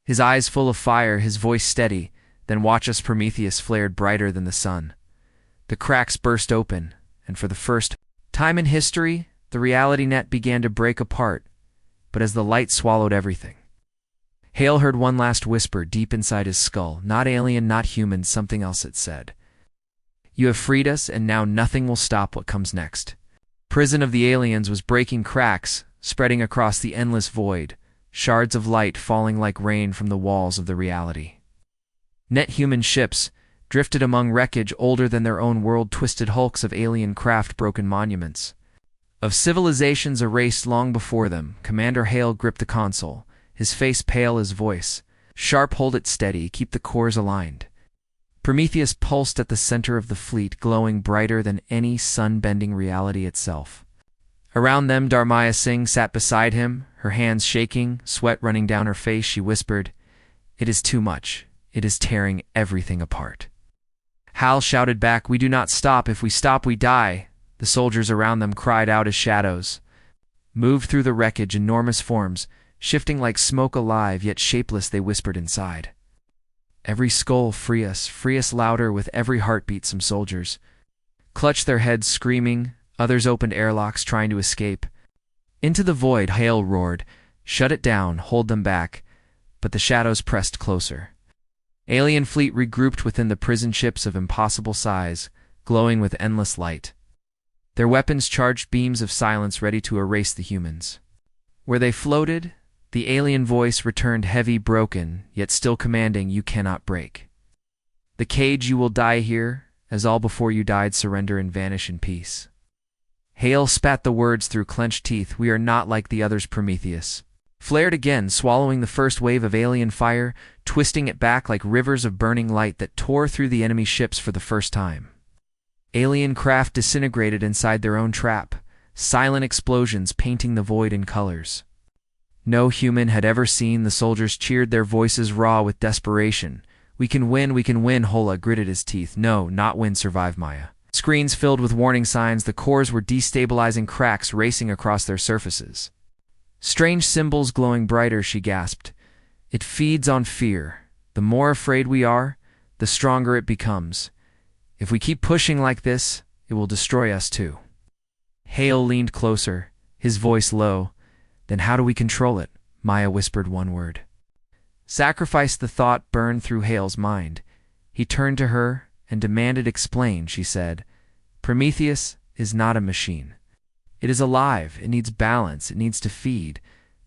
his eyes full of fire, his voice steady. "Then watch us." Prometheus flared brighter than the sun. The cracks burst open, and for the first time in history, the reality net began to break apart. But as the light swallowed everything, Hale heard one last whisper deep inside his skull. Not alien, not human, something else, it said. "You have freed us, and now nothing will stop what comes next." Prison of the aliens was breaking, cracks spreading across the endless void, shards of light falling like rain from the walls of the reality net. Human ships drifted among wreckage older than their own world, twisted hulks of alien craft, broken monuments of civilizations erased long before them. Commander Hale gripped the console, his face pale, his voice sharp. "Hold it steady, keep the cores aligned." Prometheus pulsed at the center of the fleet, glowing brighter than any sun-bending reality itself. Around them, Dharmaya Singh sat beside him, her hands shaking, sweat running down her face. She whispered, "It is too much. It is tearing everything apart." Hal shouted back, "We do not stop. If we stop, we die." The soldiers around them cried out as shadows moved through the wreckage, enormous forms shifting like smoke alive, yet shapeless, they whispered inside. Every skull, free us louder with every heartbeat. Some soldiers clutched their heads, screaming. Others opened airlocks, trying to escape. Into the void, Hale roared. Shut it down, hold them back. But the shadows pressed closer. Alien fleet regrouped within the prison ships of impossible size, glowing with endless light. Their weapons charged beams of silence ready to erase the humans. Where they floated, the alien voice returned, heavy, broken, yet still commanding, you cannot break. The cage, you will die here, as all before you died surrender and vanish in peace. Hale spat the words through clenched teeth. We are not like the others. Prometheus flared again, swallowing the first wave of alien fire, twisting it back like rivers of burning light that tore through the enemy ships for the first time. Alien craft disintegrated inside their own trap, silent explosions painting the void in colors no human had ever seen. The soldiers cheered, their voices raw with desperation. We can win, Hola gritted his teeth. No, not win, survive, Maya. Screens filled with warning signs, the cores were destabilizing, cracks racing across their surfaces. Strange symbols glowing brighter, she gasped. It feeds on fear. The more afraid we are, the stronger it becomes. If we keep pushing like this, it will destroy us too. Hale leaned closer, his voice low. Then how do we control it? Maya whispered one word. Sacrifice. The thought burned through Hale's mind. He turned to her and demanded, explain, she said. Prometheus is not a machine. It is alive, it needs balance, it needs to feed,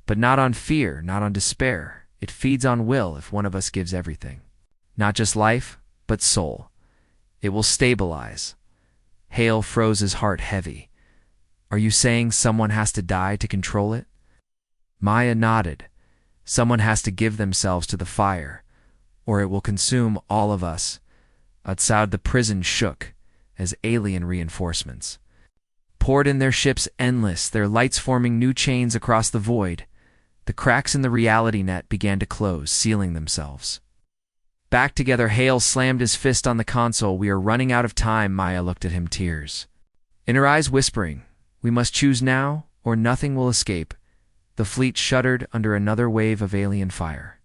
but not on fear, not on despair. It feeds on will if one of us gives everything. Not just life, but soul. It will stabilize. Hale froze, his heart heavy. Are you saying someone has to die to control it? Maya nodded. Someone has to give themselves to the fire, or it will consume all of us. Outside the prison shook as alien reinforcements poured in, their ships endless, their lights forming new chains across the void. The cracks in the reality net began to close, sealing themselves back together. Hale slammed his fist on the console. We are running out of time. Maya looked at him, tears in her eyes, whispering, we must choose now, or nothing will escape. The fleet shuddered under another wave of alien fire.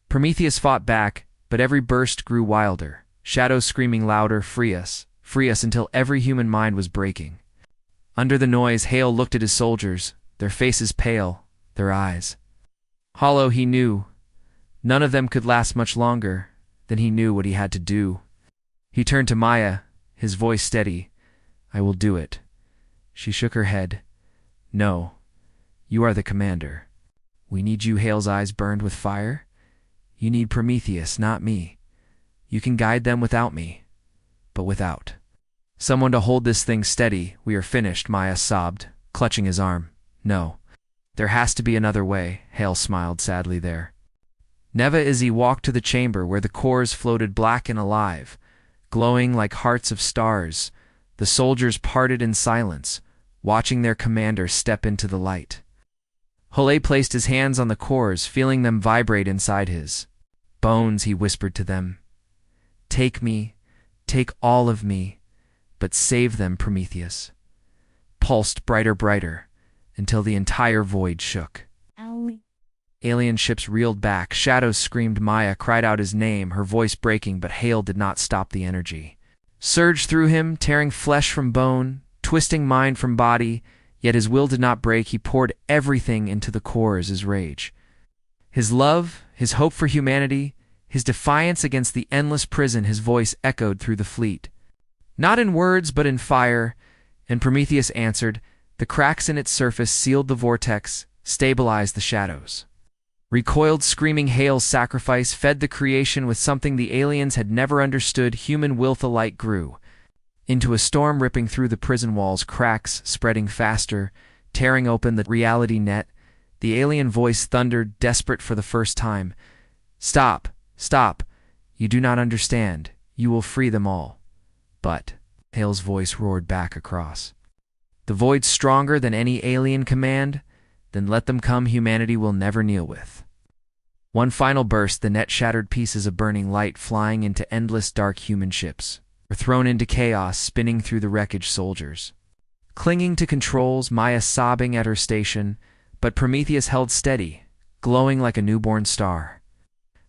Prometheus fought back, but every burst grew wilder, shadows screaming louder, free us, until every human mind was breaking. Under the noise, Hale looked at his soldiers, their faces pale, their eyes hollow. He knew none of them could last much longer. Then he knew what he had to do. He turned to Maya, his voice steady. I will do it. She shook her head. No. You are the commander. We need you. Hale's eyes burned with fire. You need Prometheus, not me. You can guide them without me, but without someone to hold this thing steady. We are finished, Maya sobbed, clutching his arm. No. There has to be another way. Hale smiled sadly there. Neva Izzy walked to the chamber where the cores floated black and alive, glowing like hearts of stars. The soldiers parted in silence, watching their commander step into the light. Hole placed his hands on the cores, feeling them vibrate inside his bones. He whispered to them, take me, take all of me, but save them. Prometheus pulsed brighter, until the entire void shook. Owie. Alien ships reeled back, shadows screamed. Maya cried out his name, her voice breaking, but Hale did not stop. The energy surged through him, tearing flesh from bone, twisting mind from body. Yet his will did not break. He poured everything into the cores, his rage, his love, his hope for humanity, his defiance against the endless prison. His voice echoed through the fleet, not in words but in fire, and Prometheus answered. The cracks in its surface sealed the vortex, stabilized the shadows. Recoiled, screaming. Hale's sacrifice fed the creation with something the aliens had never understood. Human will. The light grew into a storm, ripping through the prison walls, cracks spreading faster, tearing open the reality net. The alien voice thundered, desperate for the first time. Stop, stop. You do not understand. You will free them all. But, Hale's voice roared back across the void, stronger than any alien command. Then let them come. Humanity will never kneel with. One final burst, the net shattered, pieces of burning light flying into endless dark human ships were thrown into chaos, spinning through the wreckage. Soldiers clinging to controls, Maya sobbing at her station, but Prometheus held steady, glowing like a newborn star.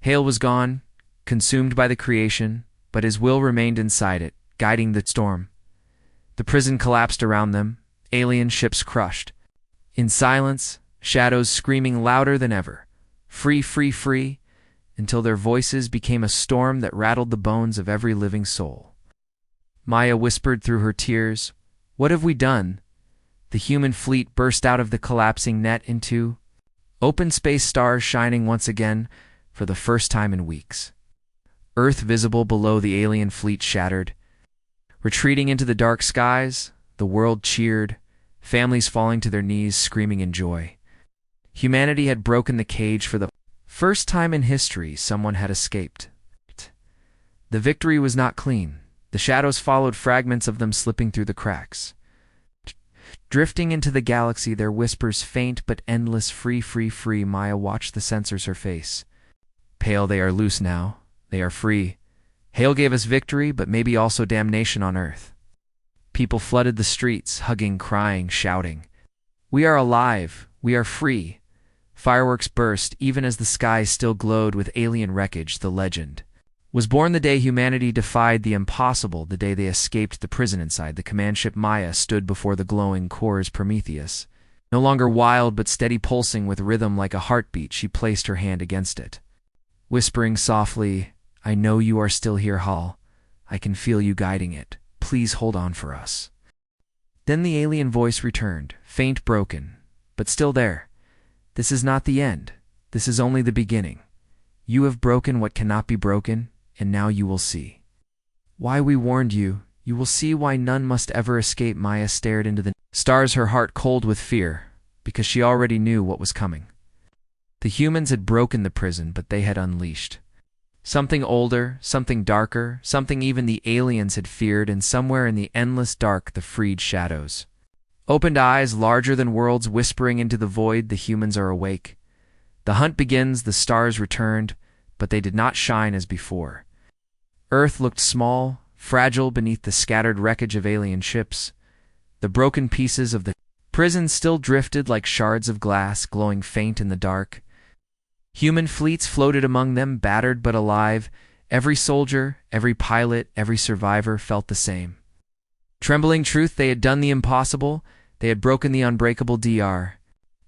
Hale was gone, consumed by the creation, but his will remained inside it, guiding the storm. The prison collapsed around them, alien ships crushed. In silence, shadows screaming louder than ever, free, free, free, until their voices became a storm that rattled the bones of every living soul. Maya whispered through her tears, "What have we done?" The human fleet burst out of the collapsing net into open space, stars shining once again for the first time in weeks. Earth visible below the alien fleet shattered. Retreating into the dark skies, the world cheered, families falling to their knees screaming in joy. Humanity had broken the cage for the first time in history. Someone had escaped. The victory was not clean. The shadows followed, fragments of them slipping through the cracks. Drifting into the galaxy, their whispers faint but endless, free, free, free. Maya watched the sensors her face. Pale, they are loose now. They are free. Hale gave us victory, but maybe also damnation on Earth. People flooded the streets, hugging, crying, shouting. We are alive. We are free. Fireworks burst, even as the sky still glowed with alien wreckage. The legend was born the day humanity defied the impossible, the day they escaped the prison inside the command ship. Maya stood before the glowing core's Prometheus. No longer wild but steady, pulsing with rhythm like a heartbeat, she placed her hand against it. Whispering softly, "I know you are still here, Hal. I can feel you guiding it. Please hold on for us." Then the alien voice returned, faint, broken, but still there. "This is not the end. This is only the beginning. You have broken what cannot be broken, and now you will see why we warned you. You will see why none must ever escape." Maya stared into the stars, her heart cold with fear, because she already knew what was coming. The humans had broken the prison, but they had unleashed something older, something darker, something even the aliens had feared, and somewhere in the endless dark, the freed shadows opened eyes larger than worlds, whispering into the void, "The humans are awake. The hunt begins." The stars returned, but they did not shine as before. Earth looked small, fragile beneath the scattered wreckage of alien ships. The broken pieces of the prison still drifted like shards of glass, glowing faint in the dark. Human fleets floated among them, battered but alive. Every soldier, every pilot, every survivor felt the same trembling truth. They had done the impossible. They had broken the unbreakable. Dr.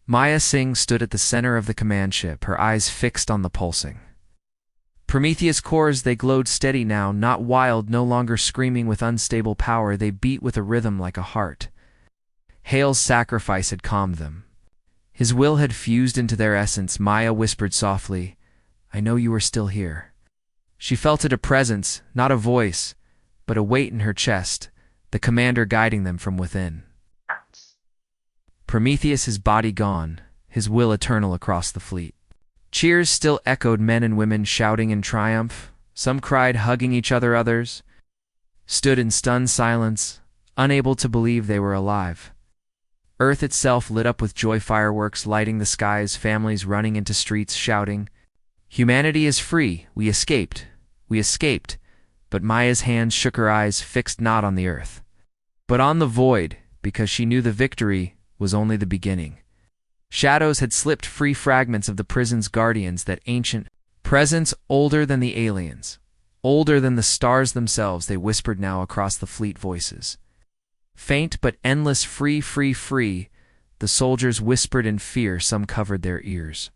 Maya Singh stood at the center of the command ship, her eyes fixed on the pulsing Prometheus cores. They glowed steady now, not wild, no longer screaming with unstable power. They beat with a rhythm like a heart. Hale's sacrifice had calmed them. His will had fused into their essence. Maya whispered softly, "I know you are still here." She felt it, a presence, not a voice, but a weight in her chest, the commander guiding them from within. Prometheus, his body gone, his will eternal across the fleet. Cheers still echoed, men and women shouting in triumph. Some cried, hugging each other. Others stood in stunned silence, unable to believe they were alive. Earth itself lit up with joy, fireworks lighting the skies, families running into streets shouting, "Humanity is free. We escaped. We escaped." But Maya's hands shook, her eyes fixed not on the earth, but on the void, because she knew the victory was only the beginning. Shadows had slipped free, fragments of the prison's guardians, that ancient presence, older than the aliens, older than the stars themselves. They whispered now across the fleet, voices faint but endless, free, free, free. The soldiers whispered in fear, some covered their ears.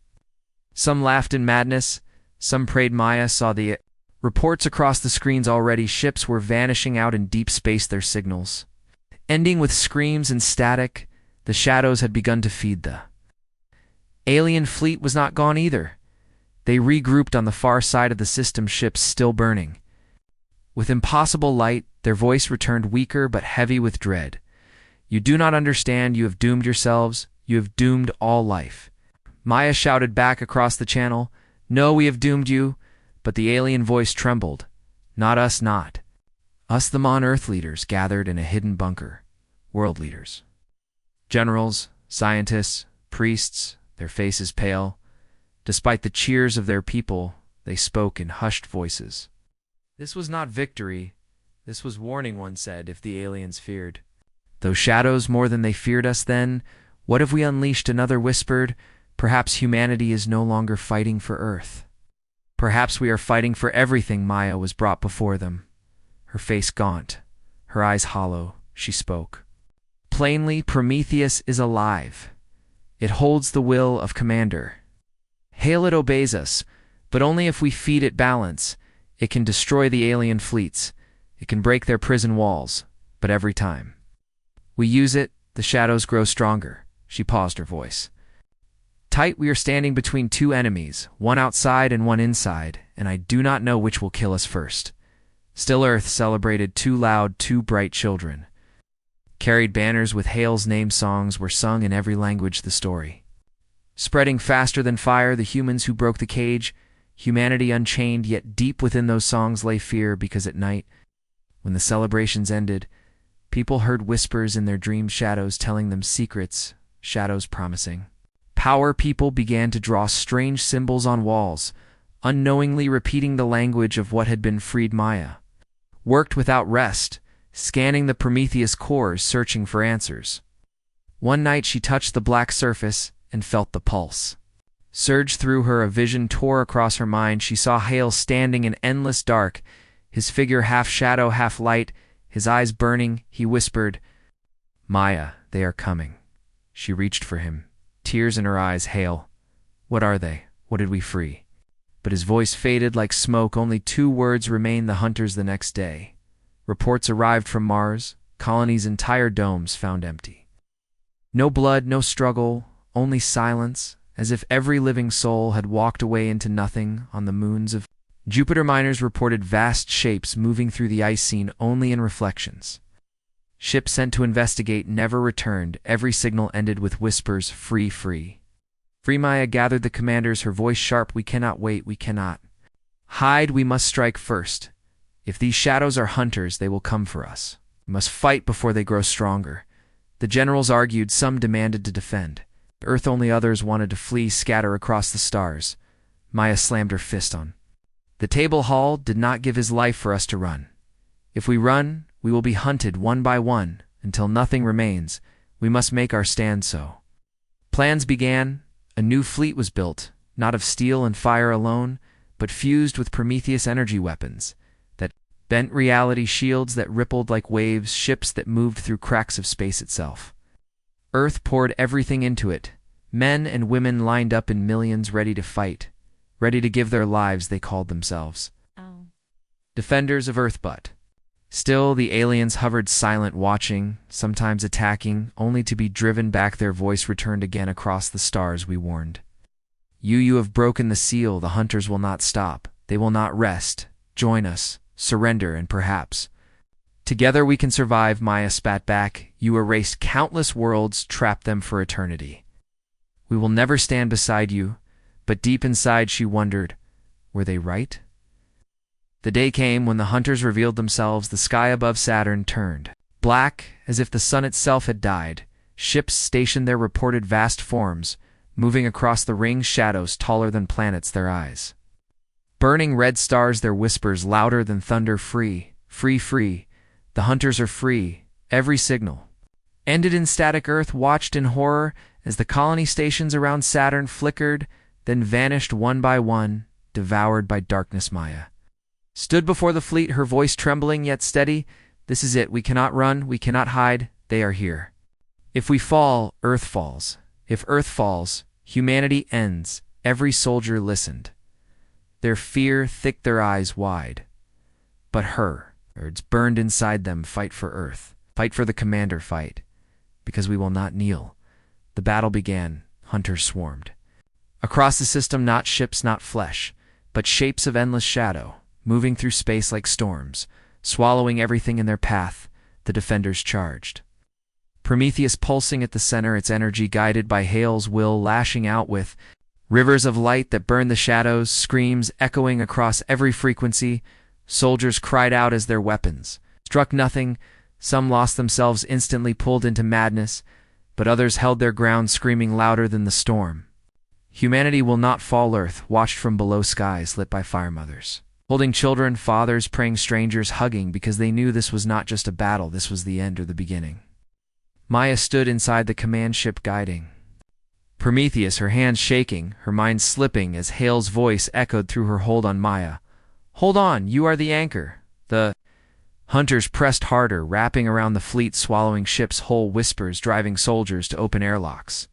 Some laughed in madness, some prayed. Maya saw the reports across the screens already. Ships were vanishing out in deep space, their signals ending with screams and static. The shadows had begun to feed. The alien fleet was not gone either. They regrouped on the far side of the system, ships still burning with impossible light. Their voice returned, weaker but heavy with dread. "You do not understand. You have doomed yourselves. You have doomed all life." Maya shouted back across the channel, "No, we have doomed you." But the alien voice trembled. "Not us, not us." The Mon-Earth leaders gathered in a hidden bunker. World leaders, generals, scientists, priests, their faces pale. Despite the cheers of their people, they spoke in hushed voices. "This was not victory. This was warning," one said. "If the aliens feared those shadows more than they feared us, then what have we unleashed?" Another whispered, Perhaps humanity is no longer fighting for Earth. Perhaps we are fighting for everything. Maya was brought before them. Her face gaunt, her eyes hollow, she spoke. Plainly, Prometheus is alive. It holds the will of Commander. Hail, it obeys us, but only if we feed it balance. It can destroy the alien fleets. It can break their prison walls, but every time we use it, the shadows grow stronger. She paused, her voice tight. We are standing between two enemies, one outside and one inside, and I do not know which will kill us first. Still Earth celebrated two loud, two bright children. Carried banners with Hale's name. Songs were sung in every language. The story spreading faster than fire. The humans who broke the cage, humanity unchained, yet deep within those songs lay fear, because at night, when the celebrations ended, people heard whispers in their dream, shadows telling them secrets, shadows promising power. People began to draw strange symbols on walls, unknowingly repeating the language of what had been freed. Maya worked without rest, scanning the Prometheus cores, searching for answers. One night she touched the black surface and felt the pulse surge through her. A vision tore across her mind. She saw Hale standing in endless dark, his figure half shadow, half light, his eyes burning. He whispered, "Maya, they are coming." She reached for him, tears in her eyes. "Hale, what are they? What did we free?" But his voice faded like smoke. Only two words remained. The hunters. The next day, reports arrived from Mars. Colony's entire domes found empty. No blood, no struggle, only silence, as if every living soul had walked away into nothing. On the moons of Jupiter, miners reported vast shapes moving through the ice, seen only in reflections. Ships sent to investigate never returned. Every signal ended with whispers, "Free, free." Free. Maya gathered the commanders, her voice sharp. "We cannot wait, we cannot hide, we must strike first. If these shadows are hunters, they will come for us. We must fight before they grow stronger." The generals argued. Some demanded to defend Earth, only others wanted to flee, scatter across the stars. Maya slammed her fist on the table. Hall did not give his life for us to run. If we run, we will be hunted one by one, until nothing remains. We must make our stand. So plans began. A new fleet was built, not of steel and fire alone, but fused with Prometheus energy weapons that bent reality, shields that rippled like waves, ships that moved through cracks of space itself. Earth poured everything into it. Men and women lined up in millions, ready to fight, ready to give their lives. They called themselves defenders of Earth. But still the aliens hovered silent, watching, sometimes attacking, only to be driven back. Their voice returned again across the stars. "We warned you have broken the seal. The hunters will not stop. They will not rest. Join us, surrender, and perhaps together we can survive." Maya spat back. "You erased countless worlds, trapped them for eternity. We will never stand beside you." But deep inside she wondered, were they right? The day came when the hunters revealed themselves. The sky above Saturn turned black, as if the sun itself had died. Ships stationed there reported vast forms, moving across the ring, shadows taller than planets. Their eyes burning red stars, their whispers louder than thunder. "Free, free, free. The hunters are free." Every signal ended in static. Earth watched in horror as the colony stations around Saturn flickered, then vanished one by one, devoured by darkness. Maya stood before the fleet, her voice trembling yet steady. "This is it. We cannot run, we cannot hide. They are here. If we fall, Earth falls. If Earth falls, humanity ends." Every soldier listened, their fear thick, their eyes wide. But her words burned inside them. "Fight for Earth. Fight for the Commander. Fight, because we will not kneel." The battle began. Hunters swarmed across the system, not ships, not flesh, but shapes of endless shadow, moving through space like storms, swallowing everything in their path. The defenders charged. Prometheus pulsing at the center, its energy guided by Hale's will, lashing out with rivers of light that burned the shadows, screams echoing across every frequency. Soldiers cried out as their weapons struck nothing. Some lost themselves, instantly pulled into madness, but others held their ground, screaming louder than the storm. Humanity will not fall. Earth watched from below, skies lit by fire mothers holding children, fathers praying, strangers hugging, because they knew this was not just a battle, this was the end or the beginning. Maya stood inside the command ship, guiding Prometheus, her hands shaking, her mind slipping as Hale's voice echoed through her hold on Maya. "Hold on, you are the anchor." The hunters pressed harder, wrapping around the fleet, swallowing ship's whole whispers, driving soldiers to open airlocks,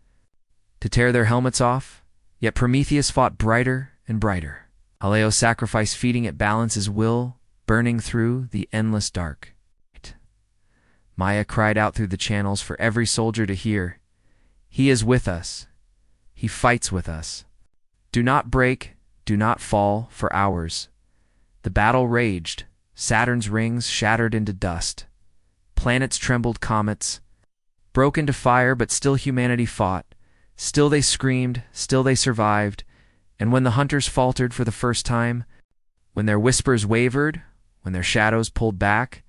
to tear their helmets off. Yet Prometheus fought brighter and brighter. Aleo sacrificed, feeding it balance his will, burning through the endless dark. Maya cried out through the channels for every soldier to hear. "He is with us. He fights with us. Do not break, do not fall." For hours the battle raged. Saturn's rings shattered into dust. Planets trembled, comets broke into fire, but still humanity fought. Still they screamed, still they survived. And when the hunters faltered for the first time, when their whispers wavered, when their shadows pulled back,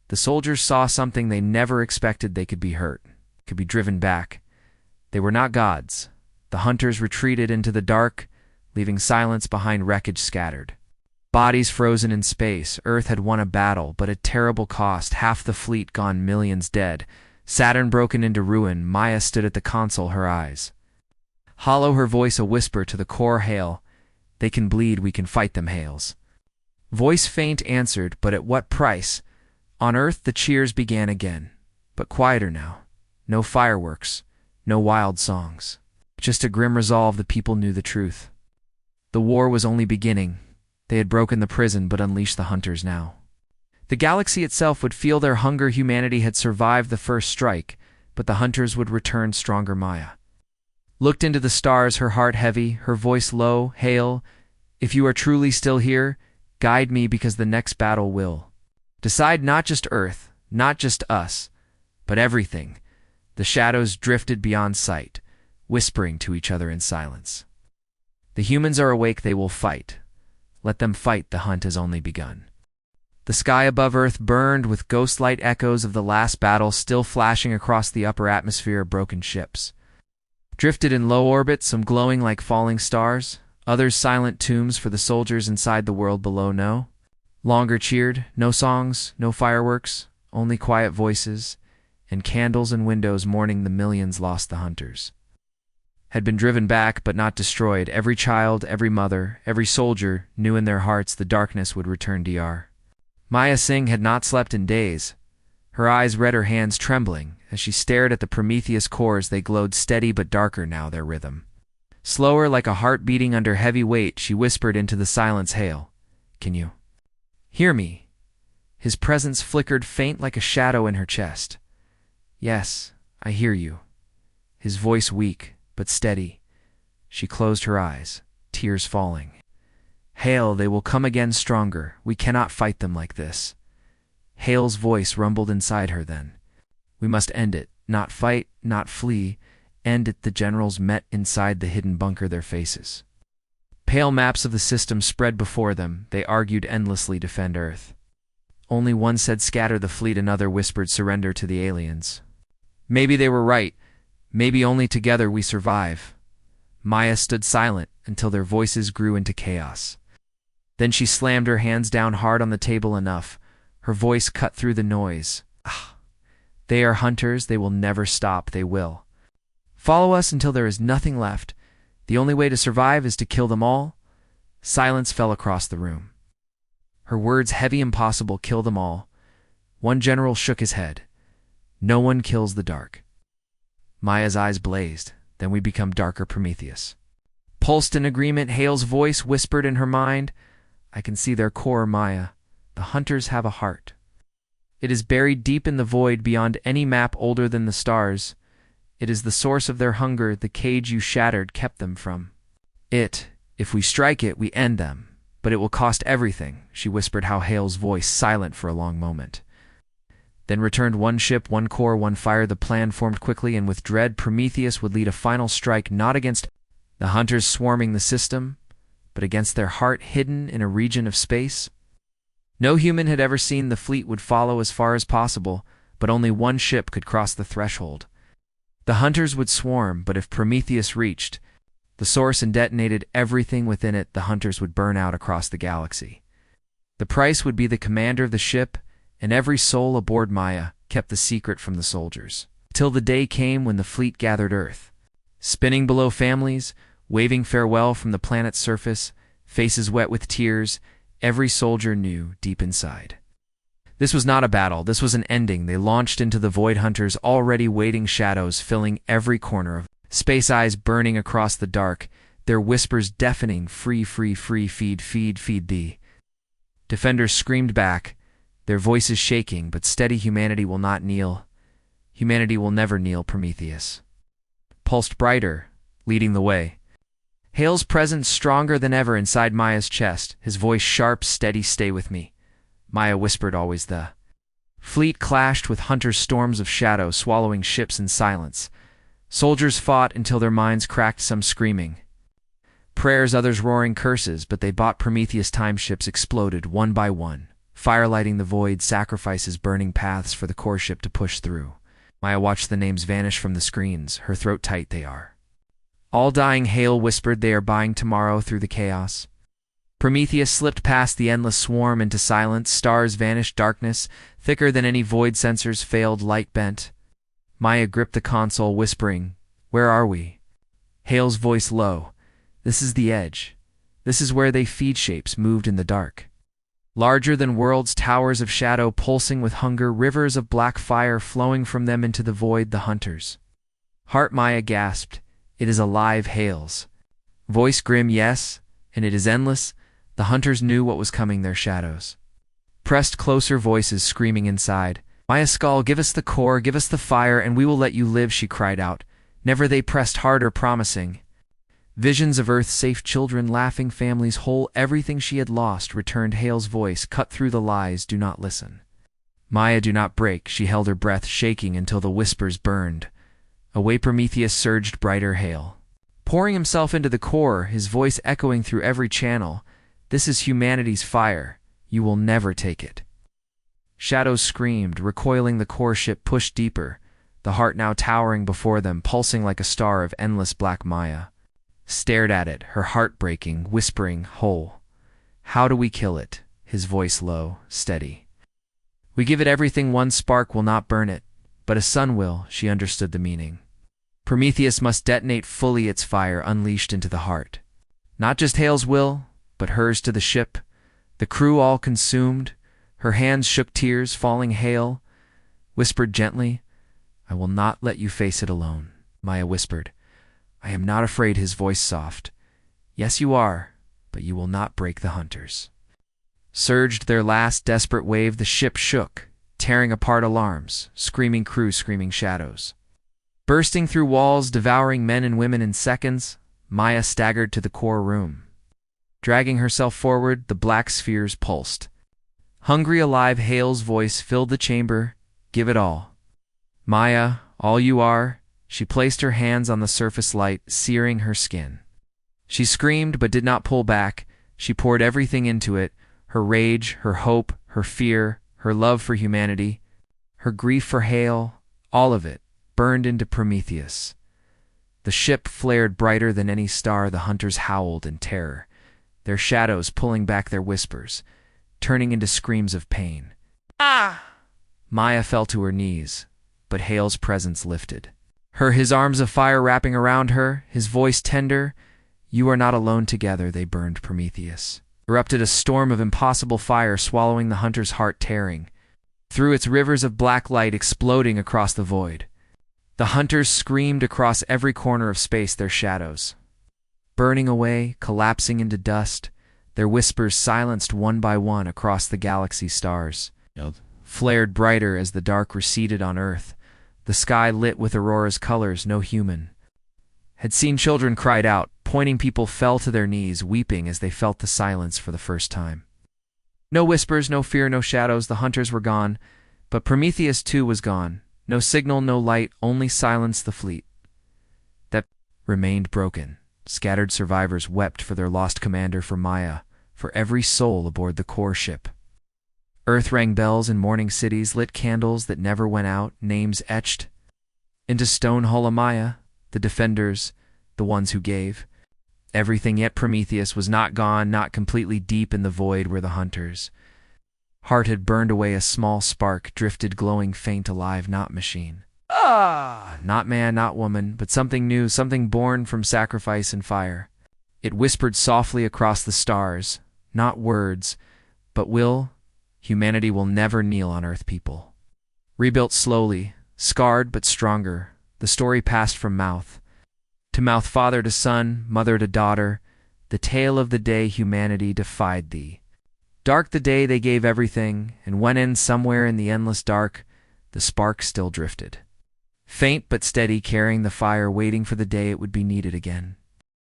the soldiers saw something they never expected. They could be hurt, could be driven back. They were not gods. The hunters retreated into the dark, leaving silence behind, wreckage scattered. Bodies frozen in space. Earth had won a battle, but at terrible cost. Half the fleet gone, millions dead. Saturn broken into ruin. Maya stood at the console, her eyes hollow, her voice a whisper to the core. "Hale, they can bleed, we can fight them." Hale's voice faint answered, "But at what price?" On Earth the cheers began again, but quieter now. No fireworks, no wild songs. Just a grim resolve. The people knew the truth. The war was only beginning. They had broken the prison, but unleashed the hunters now. The galaxy itself would feel their hunger. Humanity had survived the first strike, but the hunters would return stronger. Maya looked into the stars, her heart heavy, her voice low. "Hale, if you are truly still here, guide me, because the next battle will decide not just Earth, not just us, but everything." The shadows drifted beyond sight, whispering to each other in silence. "The humans are awake, they will fight. Let them fight, the hunt has only begun." The sky above Earth burned with ghost-light echoes of the last battle, still flashing across the upper atmosphere. Broken ships drifted in low orbit, some glowing like falling stars, others silent tombs for the soldiers inside the world below. No longer cheered, no songs, no fireworks, only quiet voices and candles and windows mourning the millions lost. The hunters had been driven back, but not destroyed. Every child, every mother, every soldier knew in their hearts the darkness would return. Dr. Maya Singh had not slept in days. Her eyes read, her hands trembling. As she stared at the Prometheus cores, they glowed steady but darker now, their rhythm slower, like a heart beating under heavy weight. She whispered into the silence, "Hale, can you hear me?" His presence flickered faint like a shadow in her chest. "Yes, I hear you." His voice weak but steady. She closed her eyes, tears falling. "Hale, they will come again stronger. We cannot fight them like this." Hale's voice rumbled inside her then. "We must end it. Not fight, not flee. End it." The generals met inside the hidden bunker, their faces pale. Maps of the system spread before them. They argued endlessly. Defend Earth. Only one said scatter the fleet. Another whispered surrender to the aliens. Maybe they were right. Maybe only together we survive. Maya stood silent until their voices grew into chaos. Then she slammed her hands down hard on the table. Enough. Her voice cut through the noise. They are hunters. They will never stop. They will follow us until there is nothing left. The only way to survive is to kill them all. Silence fell across the room. Her words heavy, impossible. Kill them all. One general shook his head. "No one kills the dark." Maya's eyes blazed. "Then we become darker." Prometheus pulsed in agreement. Hale's voice whispered in her mind, "I can see their core, Maya. The hunters have a heart. It is buried deep in the void, beyond any map, older than the stars. It is the source of their hunger. The cage you shattered kept them from it. If we strike it, we end them. But it will cost everything." She whispered, how Hale's voice silent for a long moment. Then returned one ship, one core, one fire. The plan formed quickly, and with dread, Prometheus would lead a final strike, not against the hunters swarming the system, but against their heart hidden in a region of space. No human had ever seen. The fleet would follow as far as possible, but only one ship could cross the threshold. The hunters would swarm, but if Prometheus reached the source and detonated everything within it, the hunters would burn out across the galaxy. The price would be the commander of the ship, and every soul aboard. Maya kept the secret from the soldiers, till the day came when the fleet gathered Earth. spinning below families, waving farewell from the planet's surface, faces wet with tears, every soldier knew deep inside. This was not a battle, this was an ending. They launched into the Void Hunters' already waiting shadows filling every corner of space, eyes burning across the dark, their whispers deafening, free, free, free, feed, feed, feed thee. Defenders screamed back, their voices shaking, but steady. Humanity will not kneel. Humanity will never kneel, Prometheus pulsed brighter, leading the way. Hale's presence stronger than ever inside Maya's chest, his voice sharp, steady, stay with me. Maya whispered always. The fleet clashed with Hunter's storms of shadow, swallowing ships in silence. Soldiers fought until their minds cracked, some screaming prayers, others roaring curses, but they bought Prometheus. Time ships exploded one by one, fire lighting the void, sacrifices burning paths for the core ship to push through. Maya watched the names vanish from the screens, her throat tight. They are all dying, Hale whispered. They are buying tomorrow through the chaos. Prometheus slipped past the endless swarm into silence. Stars vanished, darkness, thicker than any void sensors failed, light bent. Maya gripped the console, whispering, "Where are we?" Hale's voice low. "This is the edge. This is where they feed." Shapes moved in the dark. Larger than worlds, towers of shadow pulsing with hunger, rivers of black fire flowing from them into the void. The hunters' heart, Maya gasped. "It is alive." Hale's voice grim. "Yes, and it is endless." The hunters knew what was coming, their shadows pressed closer, voices screaming inside. "Maya Skull, give us the core, give us the fire, and we will let you live," she cried out. Never they pressed harder, promising visions of Earth, safe children, laughing families whole. Everything she had lost returned. Hale's voice cut through the lies. "Do not listen, Maya, do not break." She held her breath, shaking until the whispers burned away. Prometheus surged brighter, Hale pouring himself into the core, his voice echoing through every channel. "This is humanity's fire. You will never take it." Shadows screamed, recoiling. The core ship pushed deeper, the heart now towering before them, pulsing like a star of endless black. Maya stared at it, her heart breaking, whispering, "Whole. How do we kill it?" His voice low, steady. "We give it everything. One spark will not burn it, but a sun will." She understood the meaning. Prometheus must detonate fully its fire, unleashed into the heart. Not just Hale's will, but hers to the ship. The crew all consumed. Her hands shook, tears falling. Hale whispered gently, "I will not let you face it alone." Maya whispered, "I am not afraid." His voice soft. "Yes, you are, but you will not break." The hunters surged their last desperate wave. The ship shook, tearing apart, alarms, screaming crew, screaming shadows bursting through walls, devouring men and women in seconds. Maya staggered to the core room. Dragging herself forward, the black spheres pulsed. Hungry, alive, Hale's voice filled the chamber. "Give it all, Maya, all you are." She placed her hands on the surface, light searing her skin. She screamed but did not pull back. She poured everything into it, her rage, her hope, her fear, her love for humanity, her grief for Hale. All of it burned into Prometheus. The ship flared brighter than any star. The hunters howled in terror, their shadows pulling back, their whispers turning into screams of pain. "Ah!" Maya fell to her knees, but Hale's presence lifted her, his arms of fire wrapping around her, his voice tender. "You are not alone." Together they burned. Prometheus erupted a storm of impossible fire, swallowing the hunter's heart, tearing through its rivers of black light, exploding across the void. The hunters screamed across every corner of space, their shadows burning away, collapsing into dust, their whispers silenced one by one across the galaxy. Stars flared brighter as the dark receded on Earth, the sky lit with Aurora's colors. No human had seen. Children cried out, pointing, people fell to their knees, weeping as they felt the silence for the first time. No whispers, no fear, no shadows. The hunters were gone, but Prometheus too was gone. No signal, no light, only silence. The fleet that remained broken. Scattered survivors wept for their lost commander, for Maya, for every soul aboard the core ship. Earth rang bells in mourning cities, lit candles that never went out, names etched into stone. Maya, the defenders, the ones who gave everything. Yet Prometheus was not gone, not completely. Deep in the void where the hunters' heart had burned away, a small spark drifted, glowing faint, alive, not machine. Ah! Not man, not woman, but something new, something born from sacrifice and fire. It whispered softly across the stars, not words, but humanity will never kneel on Earth, people. Rebuilt slowly, scarred but stronger, the story passed from mouth to mouth, father to son, mother to daughter, the tale of the day humanity defied thee. Dark the day they gave everything, and went in somewhere in the endless dark, the spark still drifted. Faint but steady, carrying the fire, waiting for the day it would be needed again.